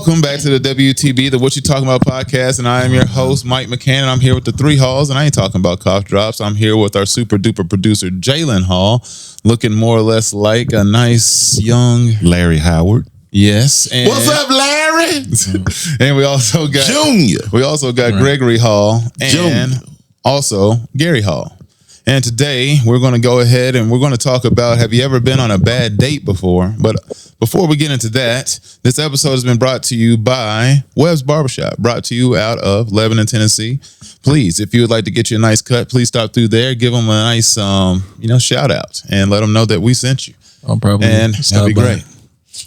Welcome back to the WTB, the What You Talking About podcast, and I am your host, Mike McCann, and I'm here with the three Halls, and I ain't talking about cough drops. I'm here with our super duper producer, Jalen Hall, looking more or less like a nice young Larry Howard. Yes. And what's up, Larry? And we also got Junior. We also got Gregory Hall and Junior. Also Gary Hall. And today we're going to go ahead and we're going to talk about, have you ever been on a bad date before? But before we get into that, this episode has been brought to you by Webb's Barbershop, brought to you out of Lebanon, Tennessee. Please, if you would like to get you a nice cut, please stop through there, give them a nice, shout out and let them know that we sent you. I'll probably and that'd be great.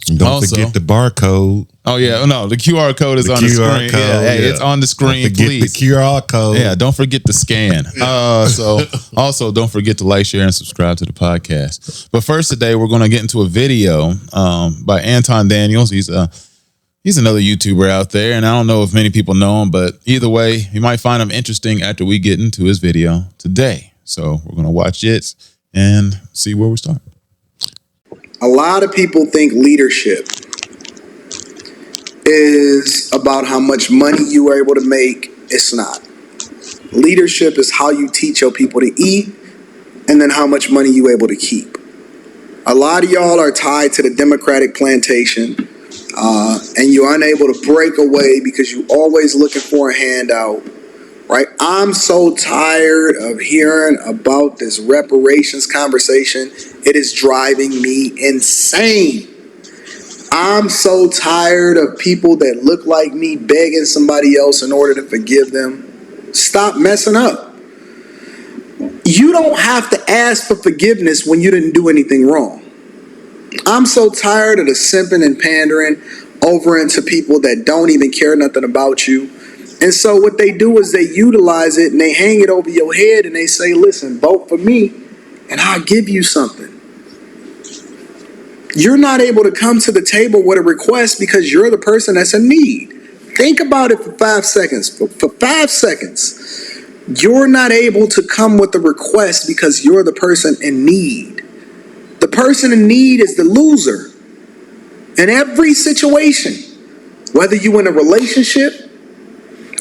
And don't forget the barcode. Oh, yeah. No, the QR code is on the screen. It's on the screen. Don't forget please. the QR code. Yeah, don't forget to scan. So also don't forget to like, share, and subscribe to the podcast. But first today, we're going to get into a video by Anton Daniels. He's another YouTuber out there, and I don't know if many people know him, but either way, you might find him interesting after we get into his video today. So we're going to watch it and see where we start. A lot of people think leadership is about how much money you are able to make. It's not. Leadership is how you teach your people to eat and then how much money you're able to keep. A lot of y'all are tied to the Democratic plantation and you're unable to break away because you're always looking for a handout. Right? I'm so tired of hearing about this reparations conversation. It is driving me insane. I'm so tired of people that look like me begging somebody else in order to forgive them. Stop messing up. You don't have to ask for forgiveness when you didn't do anything wrong. I'm so tired of the simping and pandering over into people that don't even care nothing about you. And so what they do is they utilize it and they hang it over your head and they say, listen, vote for me and I'll give you something. You're not able to come to the table with a request because you're the person that's in need. Think about it for 5 seconds. For 5 seconds, you're not able to come with a request because you're the person in need. The person in need is the loser in every situation, whether you're in a relationship,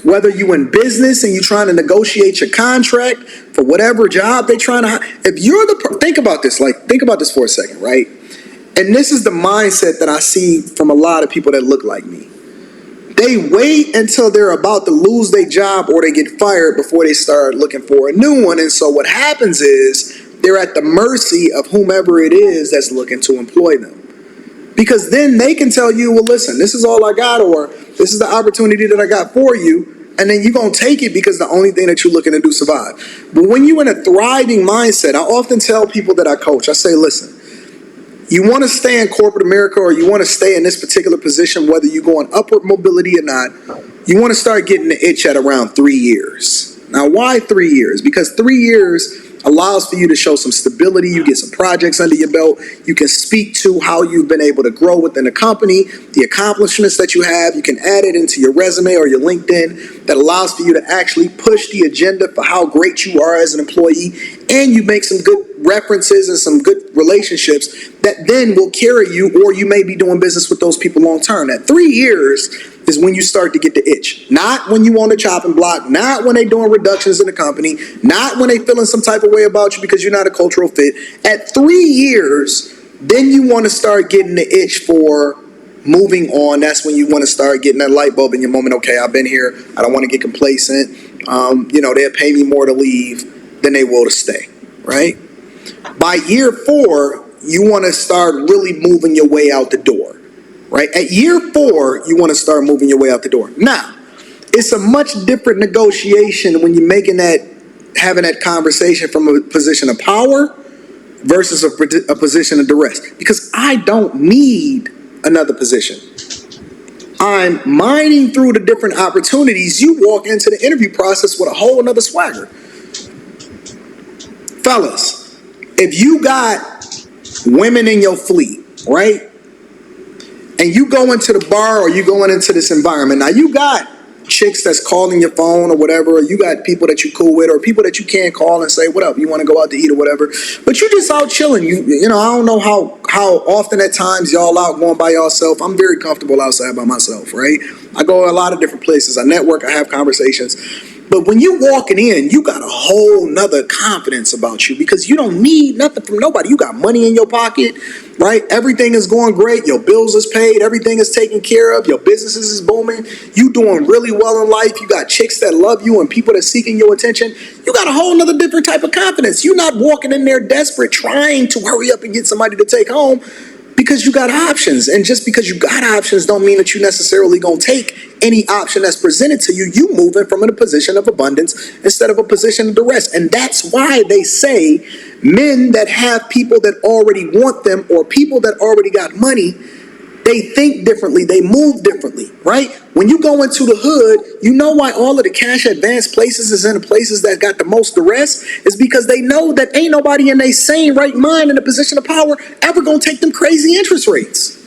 whether you in business and you're trying to negotiate your contract for whatever job they're trying to, if you're think about this for a second, right? And this is the mindset that I see from a lot of people that look like me. They wait until they're about to lose their job or they get fired before they start looking for a new one. And so what happens is they're at the mercy of whomever it is that's looking to employ them. Because then they can tell you, well, listen, this is all I got, or this is the opportunity that I got for you. And then you're going to take it because the only thing that you're looking to do is survive. But when you're in a thriving mindset, I often tell people that I coach, I say, listen, you want to stay in corporate America or you want to stay in this particular position, whether you go on upward mobility or not, you want to start getting the itch at around 3 years. Now, why 3 years? Because 3 years allows for you to show some stability. You get some projects under your belt. You can speak to how you've been able to grow within the company, the accomplishments that you have. You can add it into your resume or your LinkedIn. That allows for you to actually push the agenda for how great you are as an employee. And you make some good references and some good relationships that then will carry you, or you may be doing business with those people long term. At 3 years is when you start to get the itch. Not when you on the chopping block, not when they doing reductions in the company, not when they feeling some type of way about you because you're not a cultural fit. At 3 years, then you want to start getting the itch for moving on. That's when you want to start getting that light bulb in your moment. Okay, I've been here. I don't want to get complacent. They'll pay me more to leave than they will to stay, right? By year 4, you want to start really moving your way out the door, right? At year 4, you want to start moving your way out the door. Now, it's a much different negotiation when you're having that conversation from a position of power versus a position of duress. Because I don't need another position. I'm mining through the different opportunities. You walk into the interview process with a whole another swagger. Fellas, if you got women in your fleet, right? And you go into the bar or you going into this environment. Now you got chicks that's calling your phone or whatever, or you got people that you cool with, or people that you can't call and say, what up, you want to go out to eat or whatever, but you just out chilling. You know, I don't know how often at times y'all out going by yourself. I'm very comfortable outside by myself, right? I go a lot of different places. I network, I have conversations. But when you walking in, you got a whole nother confidence about you because you don't need nothing from nobody. You got money in your pocket, right? Everything is going great. Your bills is paid. Everything is taken care of. Your businesses is booming. You doing really well in life. You got chicks that love you and people that seeking your attention. You got a whole nother different type of confidence. You're not walking in there desperate trying to hurry up and get somebody to take home because you got options. And just because you got options don't mean that you necessarily gonna take any option that's presented to you. You moving from a position of abundance instead of a position of duress. And that's why they say men that have people that already want them or people that already got money, they think differently, they move differently, right? When you go into the hood, you know why all of the cash advance places is in the places that got the most duress? Is because they know that ain't nobody in their sane right mind in a position of power ever gonna take them crazy interest rates.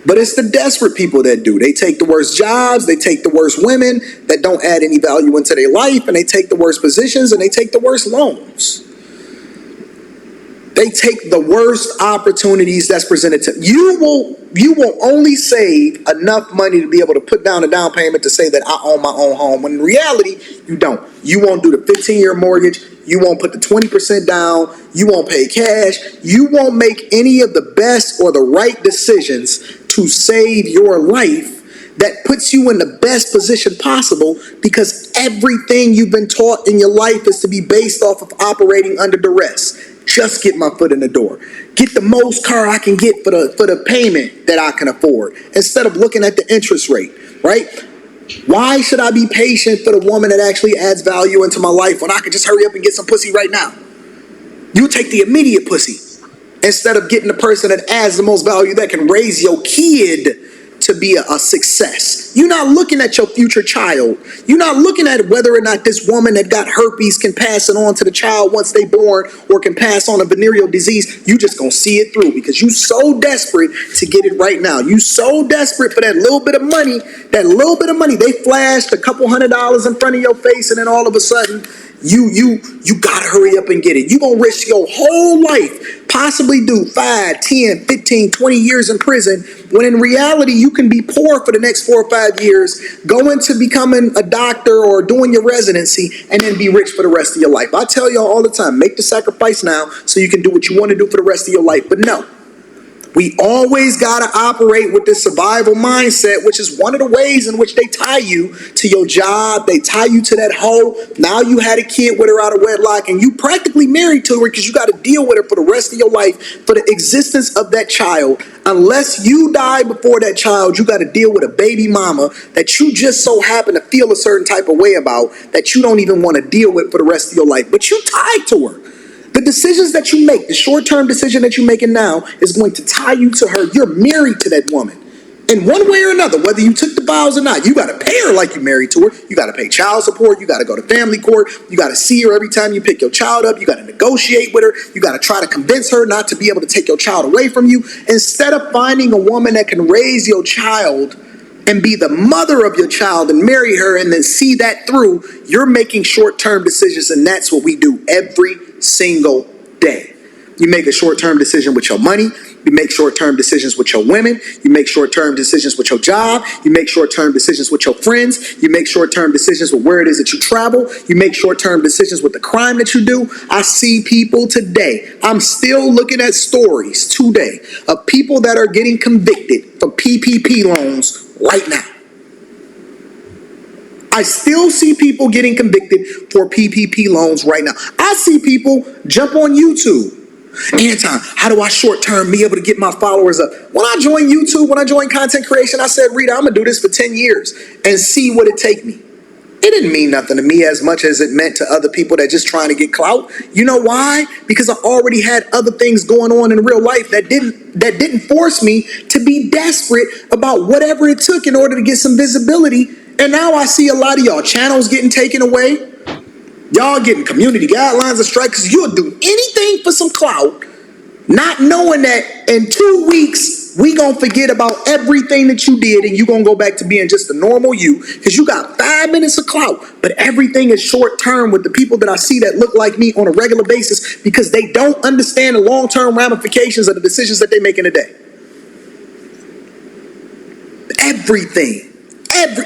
But it's the desperate people that do. They take the worst jobs, they take the worst women that don't add any value into their life, and they take the worst positions, and they take the worst loans. They take the worst opportunities that's presented to you. You will only save enough money to be able to put down a down payment to say that I own my own home. When in reality, you don't. You won't do the 15-year mortgage. You won't put the 20% down. You won't pay cash. You won't make any of the best or the right decisions to save your life that puts you in the best position possible, because everything you've been taught in your life is to be based off of operating under duress. Just get my foot in the door. Get the most car I can get for the payment that I can afford, instead of looking at the interest rate, right? Why should I be patient for the woman that actually adds value into my life when I could just hurry up and get some pussy right now? You take the immediate pussy instead of getting the person that adds the most value that can raise your kid to be a success. You're not looking at your future child. You're not looking at whether or not this woman that got herpes can pass it on to the child once they born, or can pass on a venereal disease. You just gonna see it through because you so desperate to get it right now. You so desperate for that little bit of money. They flashed a couple $100 in front of your face, and then all of a sudden you gotta hurry up and get it. You gonna risk your whole life, possibly do 5, 10, 15, 20 years in prison, when in reality you can be poor for the next 4 or 5 years, go into becoming a doctor or doing your residency, and then be rich for the rest of your life. I tell y'all all the time, make the sacrifice now so you can do what you want to do for the rest of your life. But no, we always got to operate with this survival mindset, which is one of the ways in which they tie you to your job. They tie you to that hoe. Now you had a kid with her out of wedlock, and you practically married to her because you got to deal with her for the rest of your life, for the existence of that child. Unless you die before that child, you got to deal with a baby mama that you just so happen to feel a certain type of way about, that you don't even want to deal with for the rest of your life. But you tied to her. The decisions that you make, the short-term decision that you're making now, is going to tie you to her. You're married to that woman. In one way or another, whether you took the vows or not, you got to pay her like you married to her. You got to pay child support. You got to go to family court. You got to see her every time you pick your child up. You got to negotiate with her. You got to try to convince her not to be able to take your child away from you. Instead of finding a woman that can raise your child and be the mother of your child and marry her and then see that through, you're making short-term decisions, and that's what we do every single day. You make a short-term decision with your money. You make short-term decisions with your women. You make short-term decisions with your job. You make short-term decisions with your friends. You make short-term decisions with where it is that you travel. You make short-term decisions with the crime that you do. I see people today. I'm still looking at stories today of people that are getting convicted for PPP loans right now. I still see people getting convicted for PPP loans right now. I see people jump on YouTube. Anton, how do I short-term be able to get my followers up? When I joined YouTube, when I joined content creation, I said, Rita, I'm going to do this for 10 years and see what it take me. It didn't mean nothing to me as much as it meant to other people that just trying to get clout. You know why? Because I already had other things going on in real life that didn't force me to be desperate about whatever it took in order to get some visibility. And now I see a lot of y'all channels getting taken away. Y'all getting community guidelines and strikes because you'll do anything for some clout. Not knowing that in 2 weeks, we gonna forget about everything that you did and you gonna go back to being just a normal you because you got 5 minutes of clout. But everything is short term with the people that I see that look like me on a regular basis because they don't understand the long-term ramifications of the decisions that they make in a day. Everything.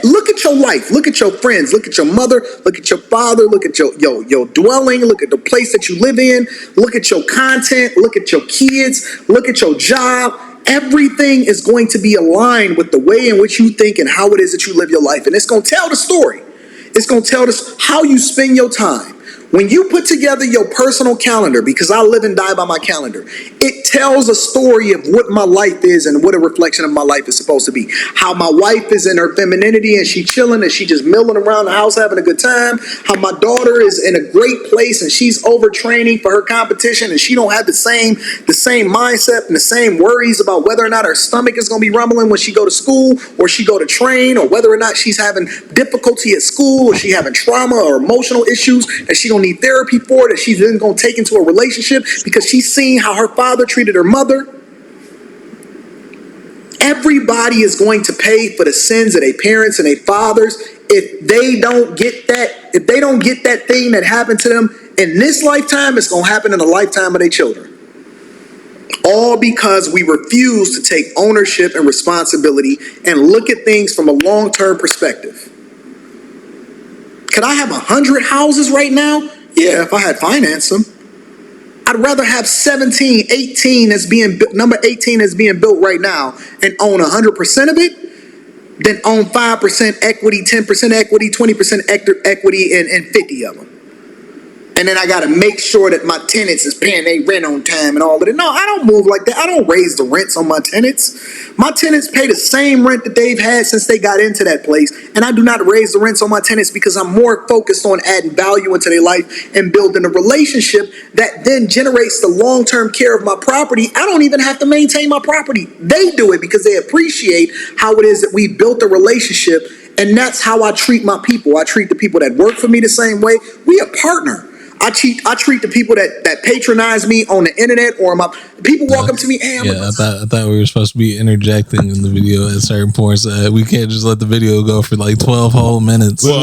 Look at your life, look at your friends, look at your mother, look at your father, look at your dwelling, look at the place that you live in, look at your content, look at your kids, look at your job. Everything is going to be aligned with the way in which you think and how it is that you live your life. And it's going to tell the story. It's going to tell us how you spend your time. When you put together your personal calendar, because I live and die by my calendar, it tells a story of what my life is and what a reflection of my life is supposed to be. How my wife is in her femininity and she chilling and she just milling around the house having a good time. How my daughter is in a great place and she's overtraining for her competition and she don't have the same mindset and the same worries about whether or not her stomach is going to be rumbling when she go to school or she go to train, or whether or not she's having difficulty at school or she having trauma or emotional issues that she don't need therapy for, that she's then going to take into a relationship because she's seen how her father treated her mother. Everybody is going to pay for the sins of their parents and their fathers if they don't get that thing that happened to them in this lifetime. It's going to happen in the lifetime of their children. All because we refuse to take ownership and responsibility and look at things from a long-term perspective. Could I have 100 houses right now? Yeah, if I had financed them. I'd rather have 17, 18 that's being number 18 that's being built right now and own 100% of it than own 5% equity, 10% equity, 20% equity, and 50 of them. And then I got to make sure that my tenants is paying their rent on time and all of that. No, I don't move like that. I don't raise the rents on my tenants. My tenants pay the same rent that they've had since they got into that place. And I do not raise the rents on my tenants because I'm more focused on adding value into their life and building a relationship that then generates the long-term care of my property. I don't even have to maintain my property. They do it because they appreciate how it is that we built a relationship. And that's how I treat my people. I treat the people that work for me the same way. We a partner. I treat the people that patronize me on the internet, or my people walk up to me. Hey, I thought we were supposed to be interjecting in the video at certain points. We can't just let the video go for like 12 whole minutes. Well,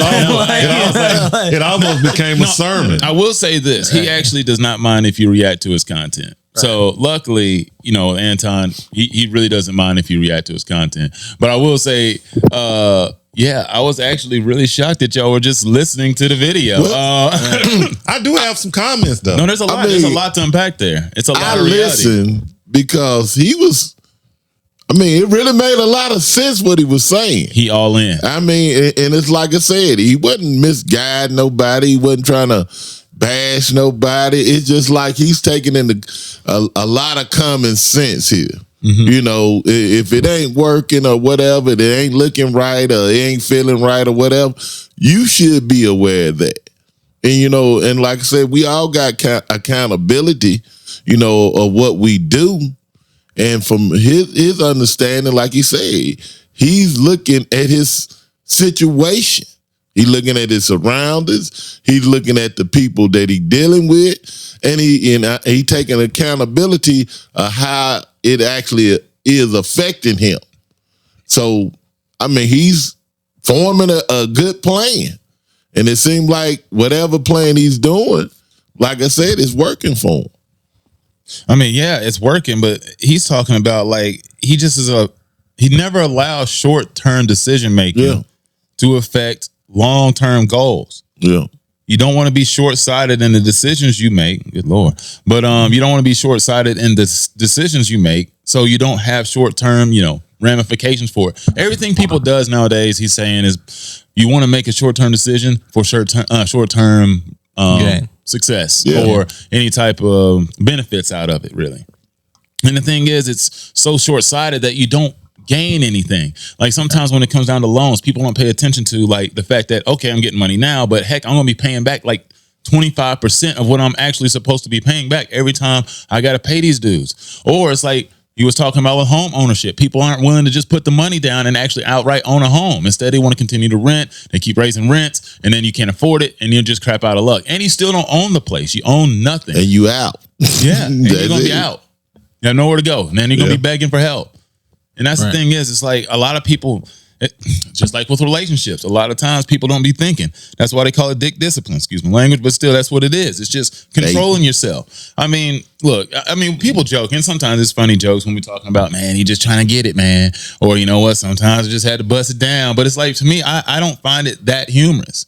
it almost became a sermon. I will say this: he actually does not mind if you react to his content. Right. So luckily, Anton, he really doesn't mind if you react to his content. But I will say, yeah, I was actually really shocked that y'all were just listening to the video. I do have some comments though. No, there's a lot. There's a lot to unpack there. It's a lot of reality. I listened because it really made a lot of sense what he was saying. He all in. And it's like I said, he wasn't misguiding nobody. He wasn't trying to bash nobody. It's just like he's taking in a lot of common sense here. Mm-hmm. If it ain't working or whatever, it ain't looking right or it ain't feeling right or whatever, you should be aware of that. And, and like I said, we all got accountability, of what we do. And from his understanding, like he said, he's looking at his situation. He's looking at his surroundings. He's looking at the people that he's dealing with. And he taking accountability of how it actually is affecting him. So, he's forming a good plan. And it seems like whatever plan he's doing, like I said, is working for him. Yeah, it's working, but he's talking about he never allows short-term decision making to affect long-term goals. Yeah. You don't want to be short-sighted in the decisions you make. Good Lord. But you don't want to be short-sighted in the decisions you make, so you don't have short-term, ramifications for it. Everything people does nowadays, he's saying, is you want to make a short-term decision for short-term success or any type of benefits out of it, really. And the thing is, it's so short-sighted that you don't gain anything. Like sometimes when it comes down to loans, people don't pay attention to like the fact that, okay, I'm getting money now, but heck, I'm going to be paying back like 25% of what I'm actually supposed to be paying back every time I got to pay these dudes. Or it's like you was talking about with home ownership. People aren't willing to just put the money down and actually outright own a home. Instead, they want to continue to rent. They keep raising rents, and then you can't afford it, and you're just crap out of luck. And you still don't own the place. You own nothing. And you out. Yeah, and you're going to be out. You have nowhere to go. And then you're going to be begging for help. And that's the thing is, it's like a lot of people, just like with relationships, a lot of times people don't be thinking. That's why they call it dick discipline, excuse my language, but still that's what it is. It's just controlling yourself. I mean, look, people joke, and sometimes it's funny jokes when we're talking about, man, he just trying to get it, man. Or you know what, sometimes I just had to bust it down. But it's like, to me, I don't find it that humorous.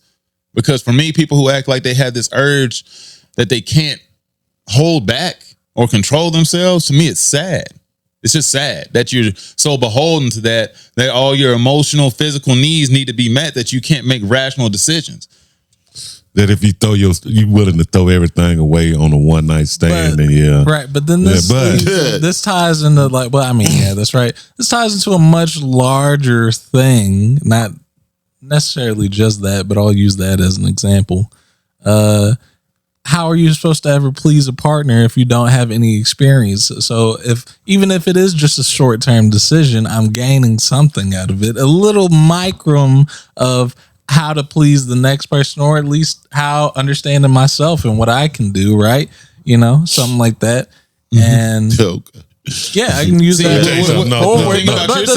Because for me, people who act like they have this urge that they can't hold back or control themselves, to me, it's sad. It's just sad that you're so beholden to that all your emotional, physical needs need to be met that you can't make rational decisions. That if you you willing to throw everything away on a one night stand, then right. But then this ties into that's right. This ties into a much larger thing, not necessarily just that, but I'll use that as an example. How are you supposed to ever please a partner if you don't have any experience? So even if it is just a short-term decision, I'm gaining something out of it, a little micron of how to please the next person, or at least how understanding myself and what I can do, right? You know, something like that. And yeah, I can use that. But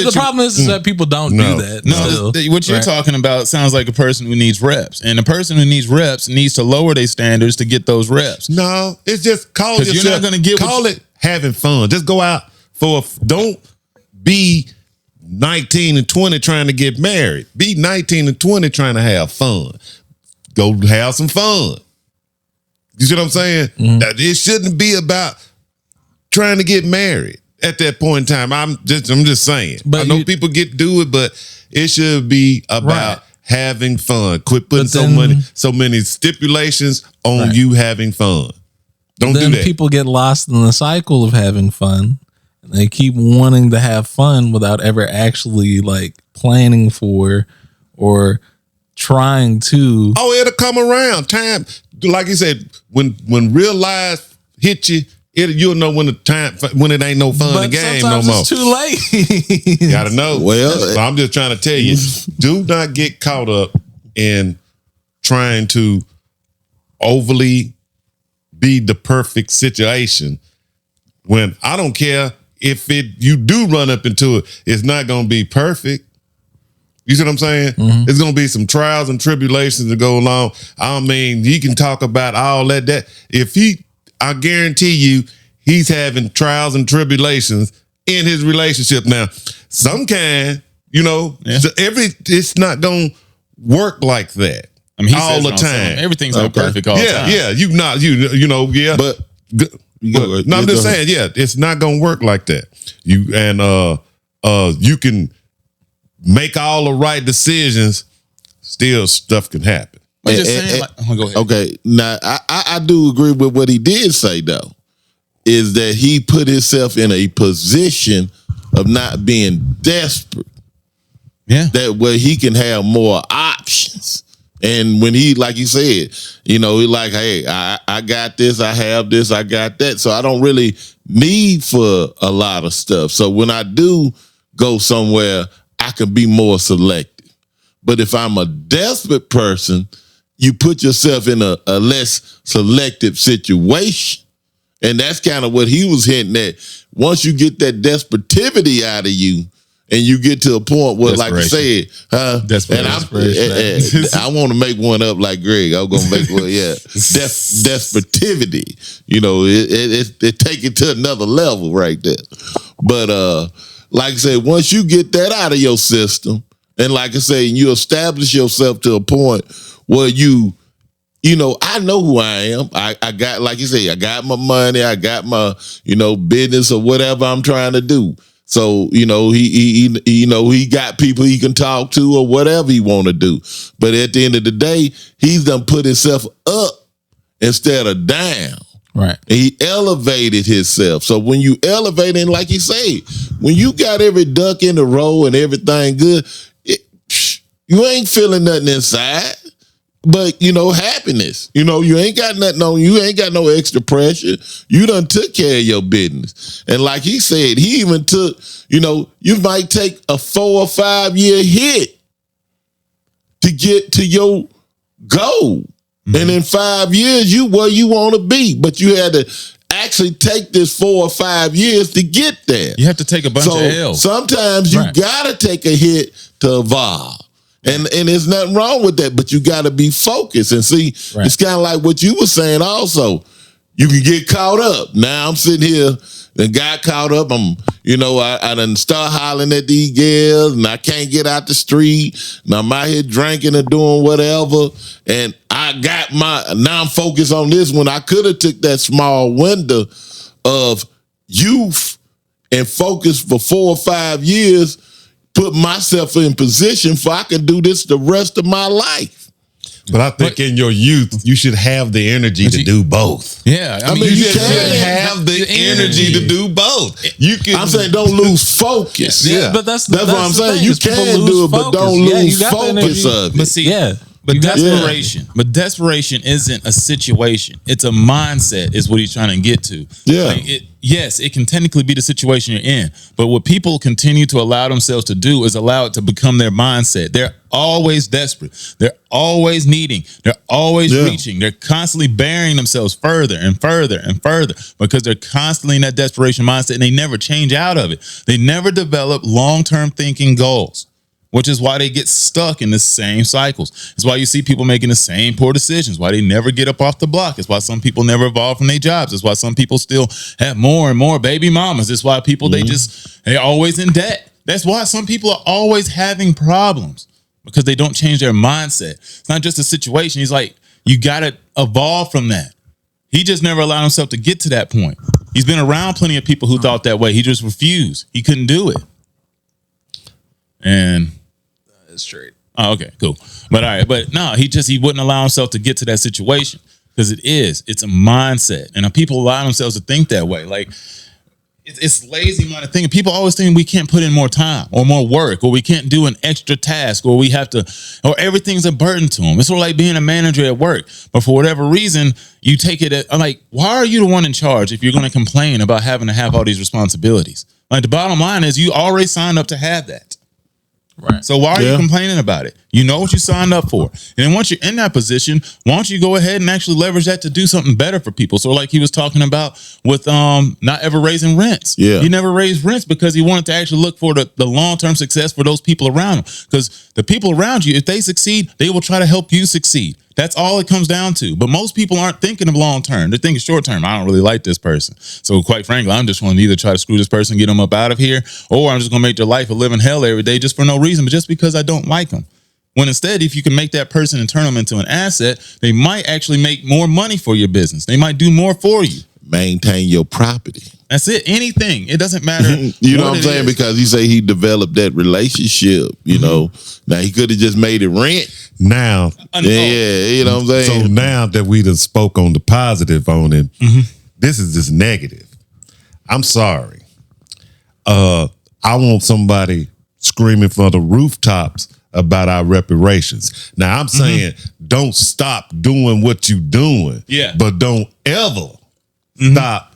the problem is that people don't do that. No, what you're talking about sounds like a person who needs reps, and a person who needs reps needs to lower their standards to get those reps. No, it's just call yourself. You're not going to call it having fun. Just go out don't be 19 and 20 trying to get married. Be 19 and 20 trying to have fun. Go have some fun. You see what I'm saying? That it shouldn't be about trying to get married at that point in time. I'm just saying. But I know people do it, but it should be about having fun. Quit putting so many stipulations on you having fun. Don't do that. People get lost in the cycle of having fun, and they keep wanting to have fun without ever actually like planning for or trying to. Oh, it'll come around. Time, like you said, when real life hit you, you'll know when it ain't no fun in the game no more. It's too late. You gotta know. Well, I'm just trying to tell you, do not get caught up in trying to overly be the perfect situation. When I don't care if you do run up into it, it's not gonna be perfect. You see what I'm saying? It's gonna be some trials and tribulations that go along. I mean, you can talk about all that. I guarantee you, he's having trials and tribulations in his relationship now. Some kind, it's not gonna work like that. I mean, all the time. Everyth's not perfect all the time. Yeah, But no, I'm just saying, it's not gonna work like that. You can make all the right decisions, still stuff can happen. Go ahead. Okay, now I do agree with what he did say though, is that he put himself in a position of not being desperate. Yeah, that way he can have more options. And when he, like you said, he like, hey, I got this, I have this, I got that, so I don't really need for a lot of stuff. So when I do go somewhere, I can be more selective. But if I'm a desperate person, you put yourself in a less selective situation. And that's kind of what he was hinting at. Once you get that desperativity out of you, and you get to a point where, like you said, and I want to make one up like Greg. I'm gonna make one, desperativity. It take it to another level right there. But like I said, once you get that out of your system, and like I say, you establish yourself to a point where I know who I am. I got, like you say, I got my money, I got my, business or whatever I'm trying to do. So, he got people he can talk to or whatever he want to do. But at the end of the day, he's done put himself up instead of down. Right. And he elevated himself. So when you elevate, and like you say, when you got every duck in the row and everything good, you ain't feeling nothing inside. But, happiness. You ain't got nothing on you. Ain't got no extra pressure. You done took care of your business. And like he said, he even took, you might take a 4 or 5 year hit to get to your goal. And in 5 years, you where you want to be. But you had to ask actually take this 4 or 5 years to get there. You have to take a bunch of L's. Sometimes you gotta take a hit to evolve. And there's nothing wrong with that, but you gotta be focused. And see, it's kind of like what you were saying also. You can get caught up. Now I'm sitting here and got caught up. I done start hollering at these girls and I can't get out the street. And I'm out here drinking or doing whatever. And now I'm focused on this one. I could have took that small window of youth and focused for 4 or 5 years, put myself in position for I can do this the rest of my life. But I think in your youth, you should have the energy to do both. Yeah. I mean, you should have the energy to do both. I'm saying don't lose focus. Yeah. But that's what I'm saying. You can do it, but don't lose focus of it. But see, But desperation isn't a situation. It's a mindset is what he's trying to get to. Yeah. Yes, it can technically be the situation you're in. But what people continue to allow themselves to do is allow it to become their mindset. They're always desperate. They're always needing. They're always reaching. They're constantly burying themselves further and further and further because they're constantly in that desperation mindset and they never change out of it. They never develop long-term thinking goals, which is why they get stuck in the same cycles. It's why you see people making the same poor decisions, why they never get up off the block. It's why some people never evolve from their jobs. It's why some people still have more and more baby mamas. It's why people, they're always in debt. That's why some people are always having problems because they don't change their mindset. It's not just a situation. He's like, you got to evolve from that. He just never allowed himself to get to that point. He's been around plenty of people who thought that way. He just refused. He couldn't do it. And straight. Oh, okay, cool. But all right, but no, he wouldn't allow himself to get to that situation because it's a mindset, and people allow themselves to think that way. Like it's lazy minded thing. People always think we can't put in more time or more work, or we can't do an extra task, or we have to, or everything's a burden to them. It's sort of like being a manager at work, but for whatever reason, you take it. I'm like, why are you the one in charge if you're going to complain about having to have all these responsibilities? Like the bottom line is, you already signed up to have that. Right. So why are you complaining about it? You know what you signed up for. And then once you're in that position, why don't you go ahead and actually leverage that to do something better for people? So like he was talking about with not ever raising rents. Yeah. He never raised rents because he wanted to actually look for the long-term success for those people around him. Because the people around you, if they succeed, they will try to help you succeed. That's all it comes down to. But most people aren't thinking of long term. They're thinking short term. I don't really like this person. So quite frankly, I'm just going to either try to screw this person, get them up out of here, or I'm just going to make their life a living hell every day just for no reason, but just because I don't like them. When instead, if you can make that person and turn them into an asset, they might actually make more money for your business. They might do more for you. Maintain your property. That's it. Anything. It doesn't matter. You know what I'm saying? Because you say he developed that relationship, you know. Now he could have just made it rent. Now, you know what I'm saying? So now that we done spoke on the positive on it, this is just negative. I'm sorry. I want somebody screaming from the rooftops about our reparations. Now I'm saying don't stop doing what you doing. Yeah. But don't ever stop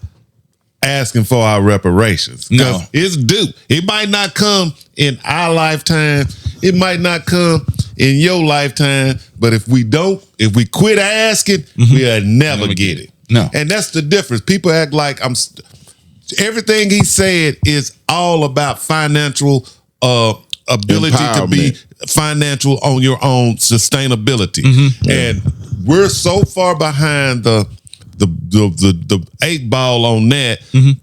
asking for our reparations. Because it's due. It might not come in our lifetime. It might not come in your lifetime. But if we quit asking, we'll never get it. No. And that's the difference. People act like everything he said is all about financial ability to be financial on your own sustainability. And we're so far behind the 8 ball on that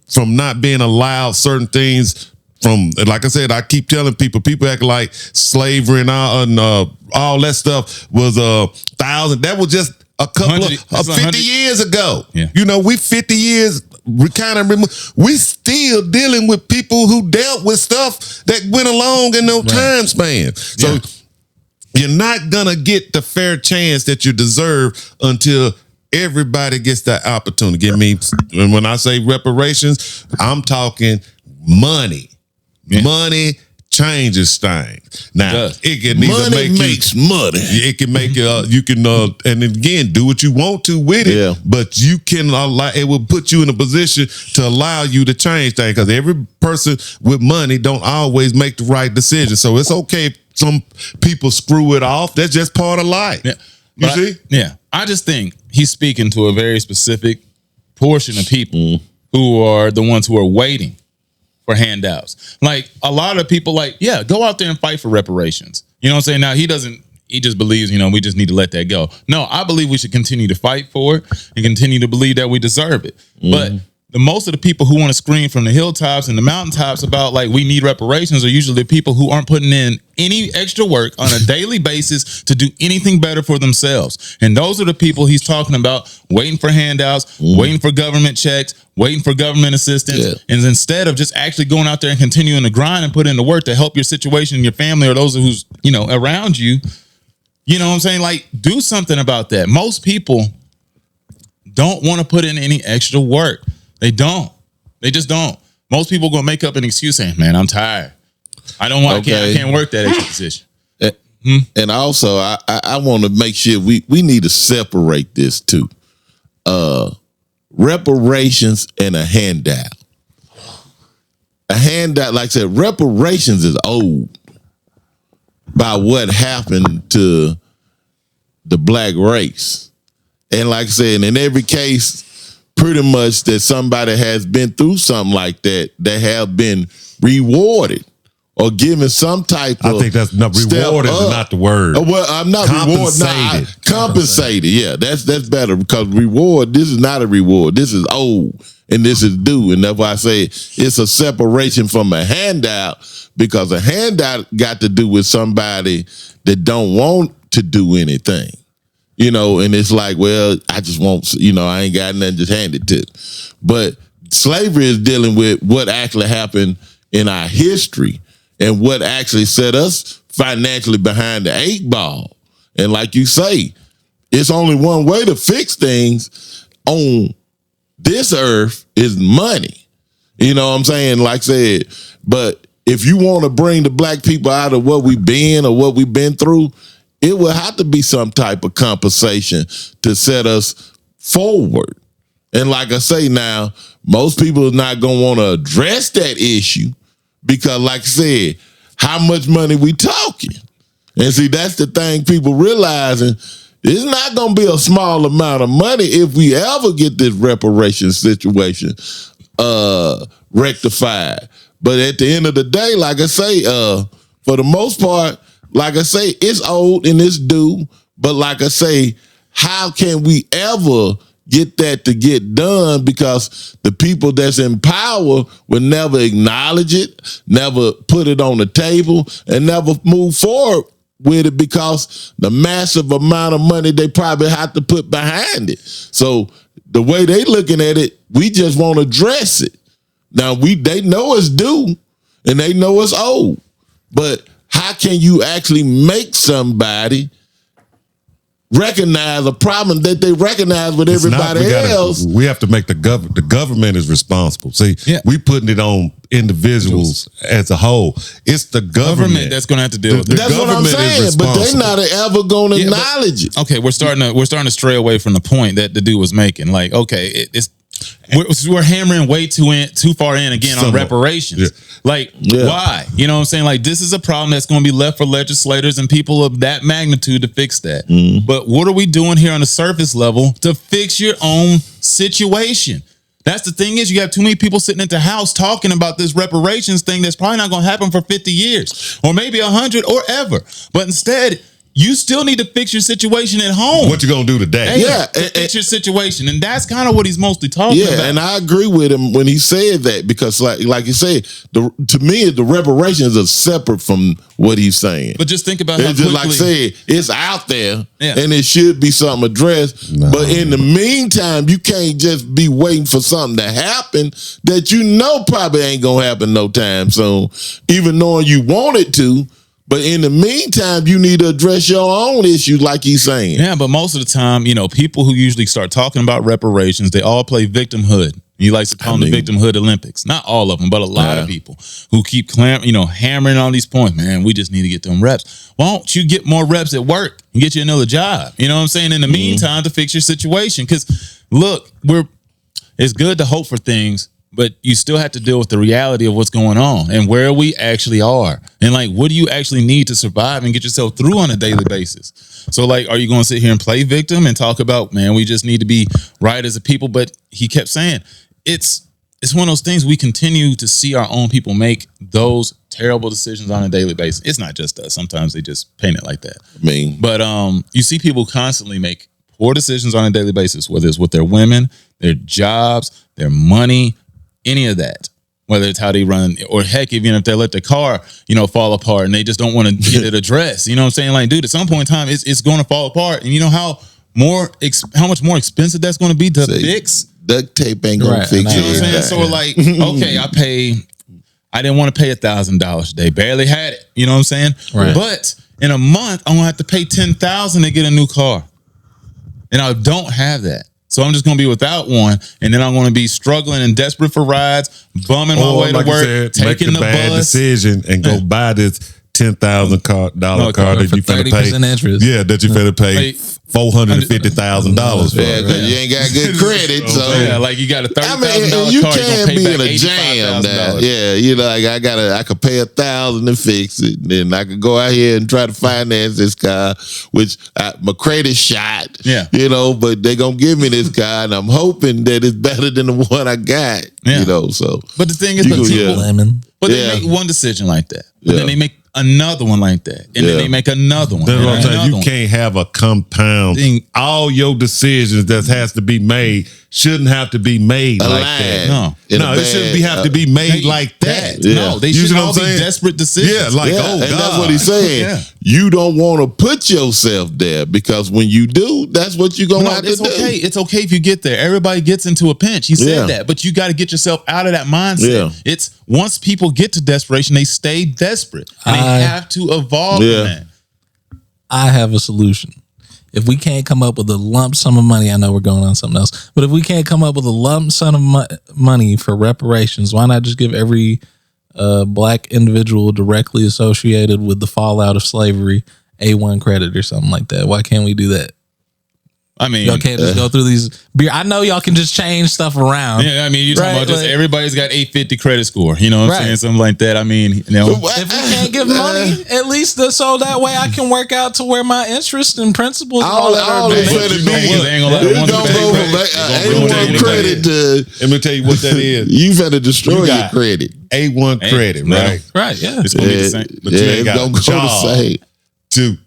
from not being allowed certain things. From, like I said, I keep telling people act like slavery and all that stuff was 1,000. That was just a couple of 50 years ago. Yeah. You know, we 50 years. We kind of remember. We still dealing with people who dealt with stuff that went along in no time span. So you're not gonna get the fair chance that you deserve until everybody gets that opportunity. And when I say reparations, I'm talking money. Yeah. Money changes things. Now it can either makes money. It can make you can and again do what you want to with it. Yeah. But you can it will put you in a position to allow you to change things, because every person with money don't always make the right decision. So it's okay if some people screw it off. That's just part of life. Yeah. You see? I just think he's speaking to a very specific portion of people who are the ones who are waiting for handouts. Like a lot of people go out there and fight for reparations. You know what I'm saying? Now he just believes, we just need to let that go. No, I believe we should continue to fight for it and continue to believe that we deserve it. But most of the people who want to scream from the hilltops and the mountaintops about we need reparations are usually the people who aren't putting in any extra work on a daily basis to do anything better for themselves. And those are the people he's talking about waiting for handouts, waiting for government checks, waiting for government assistance. And instead of just actually going out there and continuing to grind and put in the work to help your situation, your family, or those who's, around you, you know what I'm saying? Do something about that. Most people don't want to put in any extra work. They don't. They just don't. Most people gonna make up an excuse saying, "Man, I'm tired. I don't want. I can't work that extra position." And also, I want to make sure we need to separate this too. Reparations and a handout. A handout, like I said, reparations is old by what happened to the black race, and like I said, in every case, pretty much that somebody has been through something like that, they have been rewarded or given some type of. I think that's not rewarded is not the word. Well, I'm not rewarded. Compensated. Yeah, that's better because reward. This is not a reward. This is old and this is due, and that's why I say it's a separation from a handout because a handout got to do with somebody that don't want to do anything. And it's like, well, I just want, I ain't got nothing, just hand it to them. But slavery is dealing with what actually happened in our history and what actually set us financially behind the 8 ball. And like you say, it's only one way to fix things on this earth is money. You know what I'm saying? Like I said, but if you want to bring the black people out of what we've been or what we've been through, it will have to be some type of compensation to set us forward. And like I say now, most people are not going to want to address that issue because like I said, how much money we talking? And see, that's the thing people realizing it's not going to be a small amount of money if we ever get this reparation situation rectified. But at the end of the day, like I say, for the most part, like I say, it's old and it's due. But like I say, how can we ever get that to get done? Because the people that's in power will never acknowledge it, never put it on the table, and never move forward with it because the massive amount of money they probably have to put behind it. So the way they looking at it, we just won't address it. Now they know it's due and they know it's old, but how can you actually make somebody recognize a problem that they recognize with everybody else? We have to make the government is responsible. See, we putting it on individuals as a whole. It's the government that's going to have to deal with it. That's what I'm saying, but they're not ever going to acknowledge it. Okay, we're starting to stray away from the point that the dude was making. Like, okay, we're hammering way too far in again on reparations. Why? You know what I'm saying? Like, this is a problem that's going to be left for legislators and people of that magnitude to fix that. But what are we doing here on the surface level to fix your own situation? That's the thing is you have too many people sitting at the house talking about this reparations thing that's probably not going to happen for 50 years or maybe 100 or ever. But instead, you still need to fix your situation at home. What you gonna do today? Fix your situation, and that's kind of what he's mostly talking about. Yeah, and I agree with him when he said that because, like you said, to me the reparations are separate from what he's saying. But just think about how just quickly, like I said, it's out there, and it should be something addressed. No. But in the meantime, you can't just be waiting for something to happen that you know probably ain't gonna happen no time soon, even knowing you want it to. But in the meantime, you need to address your own issues like he's saying. Yeah, but most of the time, people who usually start talking about reparations, they all play victimhood. He likes to call them the victimhood Olympics. Not all of them, but a lot of people who keep hammering on these points. Man, we just need to get them reps. Why don't you get more reps at work and get you another job? You know what I'm saying? In the meantime, to fix your situation. Because look, it's good to hope for things, but you still have to deal with the reality of what's going on and where we actually are. And like, what do you actually need to survive and get yourself through on a daily basis? So like, are you going to sit here and play victim and talk about, man, we just need to be right as a people? But he kept saying, it's one of those things we continue to see our own people make those terrible decisions on a daily basis. It's not just us. Sometimes they just paint it like that. But you see people constantly make poor decisions on a daily basis, whether it's with their women, their jobs, their money, any of that. Whether it's how they run, or heck, even if they let the car, fall apart and they just don't want to get it addressed. You know what I'm saying? Like, dude, at some point in time, it's going to fall apart. And you know how much more expensive that's going to be to fix? Duct tape ain't going to fix it. You know what I'm saying? So like, okay, I didn't want to pay $1,000 a day. Barely had it. You know what I'm saying? Right. But in a month, I'm going to have to pay $10,000 to get a new car. And I don't have that. So I'm just going to be without one. And then I'm going to be struggling and desperate for rides, bumming my way to work, taking the bad bus. decision and go buy this $10,000 car that you finna pay. Interest. Yeah, that you finna pay $450,000 for. Yeah, because you ain't got good credit. So yeah, like you got a $30,000 you car, can't you be pay in back a jam now. $85,000. Yeah, I could pay $1,000 to fix it. Then I could go out here and try to finance this car, which my credit shot. Yeah. But they gonna give me this car, and I'm hoping that it's better than the one I got. Yeah. So. But the thing is, they make one decision like that, but then they make another one like that, and then they make another one. That's what I'm saying. You can't have a compound thing. All your decisions that has to be made shouldn't have to be made like that. No, it shouldn't have to be made like that. Yeah. No, they should all be desperate decisions. Yeah, like and God. that's what he's saying. Yeah. You don't want to put yourself there, because when you do, that's what you're gonna have to do. It's okay if you get there. Everybody gets into a pinch. He said that, but you got to get yourself out of that mindset. Yeah. It's once people get to desperation, they stay desperate. And they have to evolve in that. I have a solution. If we can't come up with a lump sum of money, I know we're going on something else, but if we can't come up with a lump sum of money for reparations, why not just give every black individual directly associated with the fallout of slavery A1 credit or something like that? Why can't we do that? I mean, y'all can't just go through these. I know y'all can just change stuff around. Yeah, I mean, you're talking about just everybody's got 850 credit score. You know what I'm saying? Something like that. I mean, if we can't give money, at least so that way I can work out to where my interest and principles all that A1 credit to. Let me tell you what that is. You better destroy your credit. A1 credit, right? Right. Yeah. It's gonna be the same. But you ain't got a job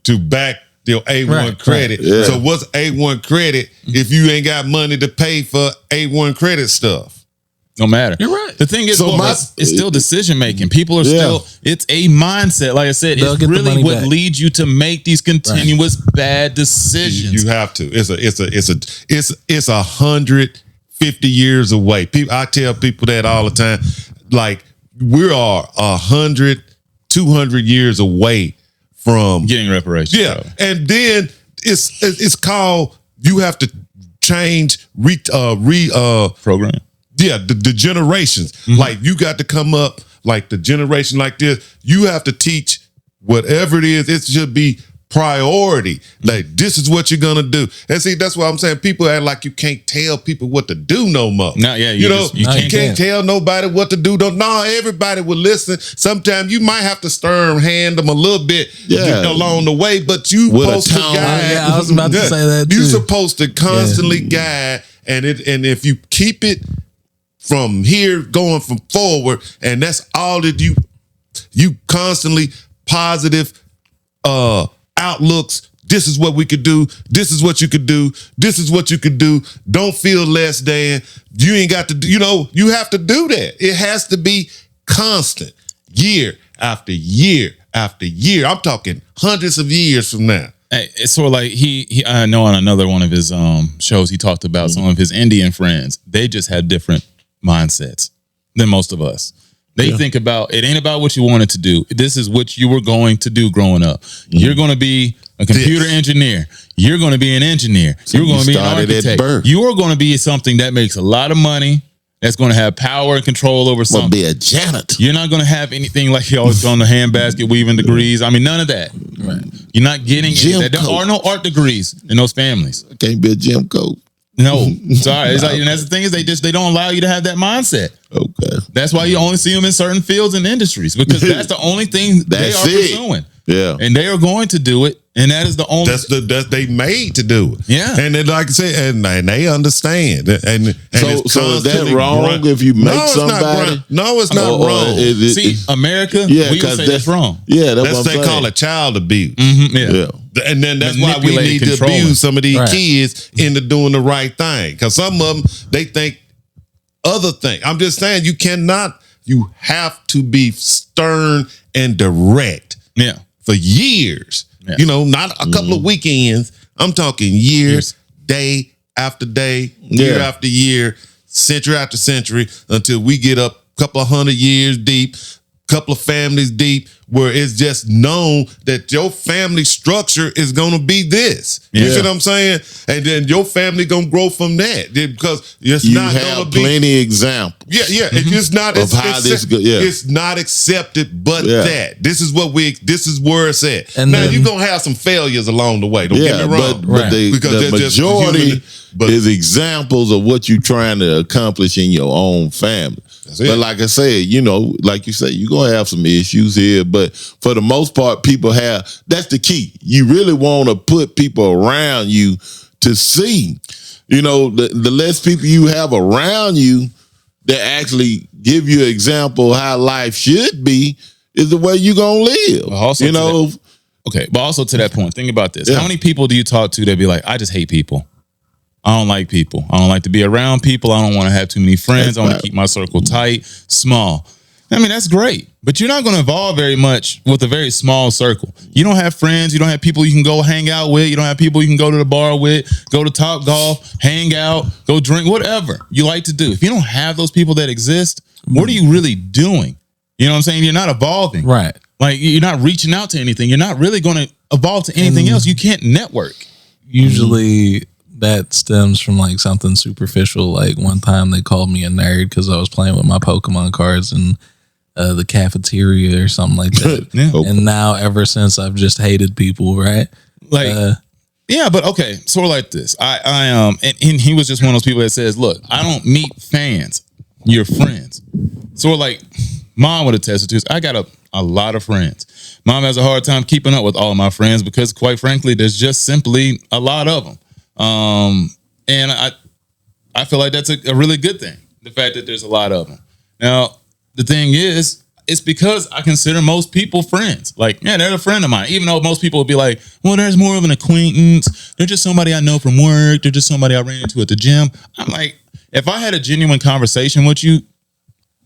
to back your A1 credit. Yeah. So what's A1 credit if you ain't got money to pay for A1 credit stuff? No matter. You're right. The thing is, it's still decision making. People are still. It's a mindset. Like I said, it's really what leads you to make these continuous bad decisions. You have to. It's 150 years away. I tell people that all the time. Like, we are 100, 200 years away from getting reparations. Yeah, and then it's called, you have to change program. Yeah, the generations. Mm-hmm. Like, you got to come up, like the generation like this, you have to teach whatever it is, it should be priority. Like, this is what you're gonna do. And see, that's what I'm saying. People act like you can't tell people what to do no more. No, yeah, you can't tell nobody what to do. No, everybody will listen. Sometimes you might have to stern hand them a little bit along the way, but you supposed to guide. Yeah, I was about to say that too. You're supposed to constantly guide, and if you keep it from here going from forward, and that's all that you constantly positive outlooks. This is what we could do. This is what you could do. This is what you could do. Don't feel less than. You ain't got to do, you have to do that. It has to be constant, year after year after year. I'm talking hundreds of years from now. Hey, it's sort of like I know on another one of his shows, he talked about some of his Indian friends. They just had different mindsets than most of us. They think about, it ain't about what you wanted to do. This is what you were going to do growing up. Mm-hmm. You're going to be a computer engineer. You're going to be an engineer. So you're going to be an architect. You're going to be something that makes a lot of money, that's going to have power and control over something. Be a janitor. You're not going to have anything like you always on the handbasket weaving degrees. I mean, none of that. Right. You're not getting any of that. There are no art degrees in those families. I can't be a gym coach. No, sorry. It's like, and that's the thing is they don't allow you to have that mindset. Okay. That's why you only see them in certain fields and industries because that's the only thing they are pursuing. Yeah, and they are going to do it, and that is the only. That's they made to do it. Yeah, and then, like I said, and they understand. And so is that wrong if you make somebody? No, it's not wrong. See, America, yeah, we would say that's wrong. Yeah, that's what they call it child abuse. Yeah. And then that's why we need to abuse some of these kids into doing the right thing. Because some of them, they think other things. I'm just saying, you have to be stern and direct. Yeah. For years. Yeah. You know, not a couple of weekends. I'm talking years, day after day, year after year, century after century, until we get up a couple of 100 years deep, couple of families deep, where it's just known that your family structure is going to be this. You see what I'm saying? And then your family going to grow from that because it's not going to be plenty examples. Yeah. It's not of how this go. Yeah. It's not accepted, but that this is where it's at. And now you're going to have some failures along the way. Don't get me wrong. But the majority is examples of what you're trying to accomplish in your own family. But like I said, you know, like you said, you're going to have some issues here. But for the most part, people that's the key. You really want to put people around you to see, you know, the less people you have around you that actually give you an example of how life should be is the way you're going to live. Well, also you know? But also to that point, think about this. How many people do you talk to that be like, I just hate people? I don't like people. I don't like to be around people. I don't want to have too many friends. I want to keep my circle tight, small. I mean, that's great, but you're not going to evolve very much with a very small circle. You don't have friends. You don't have people you can go hang out with. You don't have people you can go to the bar with, go to Top Golf, hang out, go drink, whatever you like to do. If you don't have those people that exist, what are you really doing? You know what I'm saying? You're not evolving. Right. Like you're not reaching out to anything. You're not really going to evolve to anything else. You can't network. Usually that stems from like something superficial. Like one time they called me a nerd because I was playing with my Pokemon cards in the cafeteria or something like that. And now ever since I've just hated people, right? Like, yeah, but okay, sort of like this. I and he was just one of those people that says, look, I don't meet fans, you're friends. Sort of like Mom would attest to this. I got a lot of friends. Mom has a hard time keeping up with all of my friends because quite frankly, there's just simply a lot of them. And I feel like that's a really good thing. The fact that there's a lot of them. Now, the thing is, it's because I consider most people friends. Like, yeah, they're a friend of mine. Even though most people would be like, well, there's more of an acquaintance. They're just somebody I know from work. They're just somebody I ran into at the gym. I'm like, if I had a genuine conversation with you,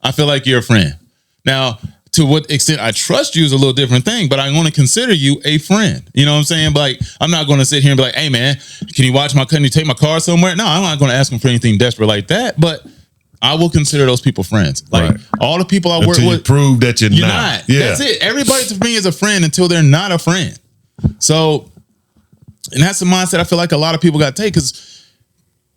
I feel like you're a friend. Now, to what extent I trust you is a little different thing, but I'm going to consider you a friend. You know what I'm saying? Like, I'm not going to sit here and be like, hey, man, can you take my car somewhere? No, I'm not going to ask them for anything desperate like that, but I will consider those people friends. Like all the people I work with. You prove that you're not. Yeah. That's it. Everybody to me is a friend until they're not a friend. So, and that's the mindset I feel like a lot of people got to take, because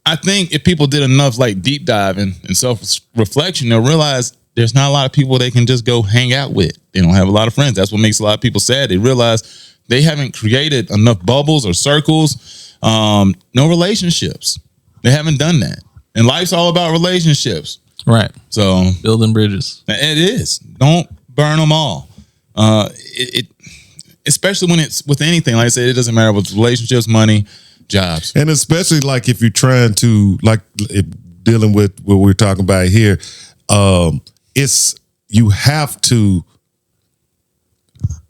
I think if people did enough like deep diving and self-reflection, they'll realize there's not a lot of people they can just go hang out with. They don't have a lot of friends. That's what makes a lot of people sad. They realize they haven't created enough bubbles or circles, no relationships. They haven't done that. And life's all about relationships. Right. So building bridges. It is. Don't burn them all. Especially when it's with anything. Like I said, it doesn't matter with relationships, money, jobs. And especially like if you're trying to, like dealing with what we're talking about here, you have to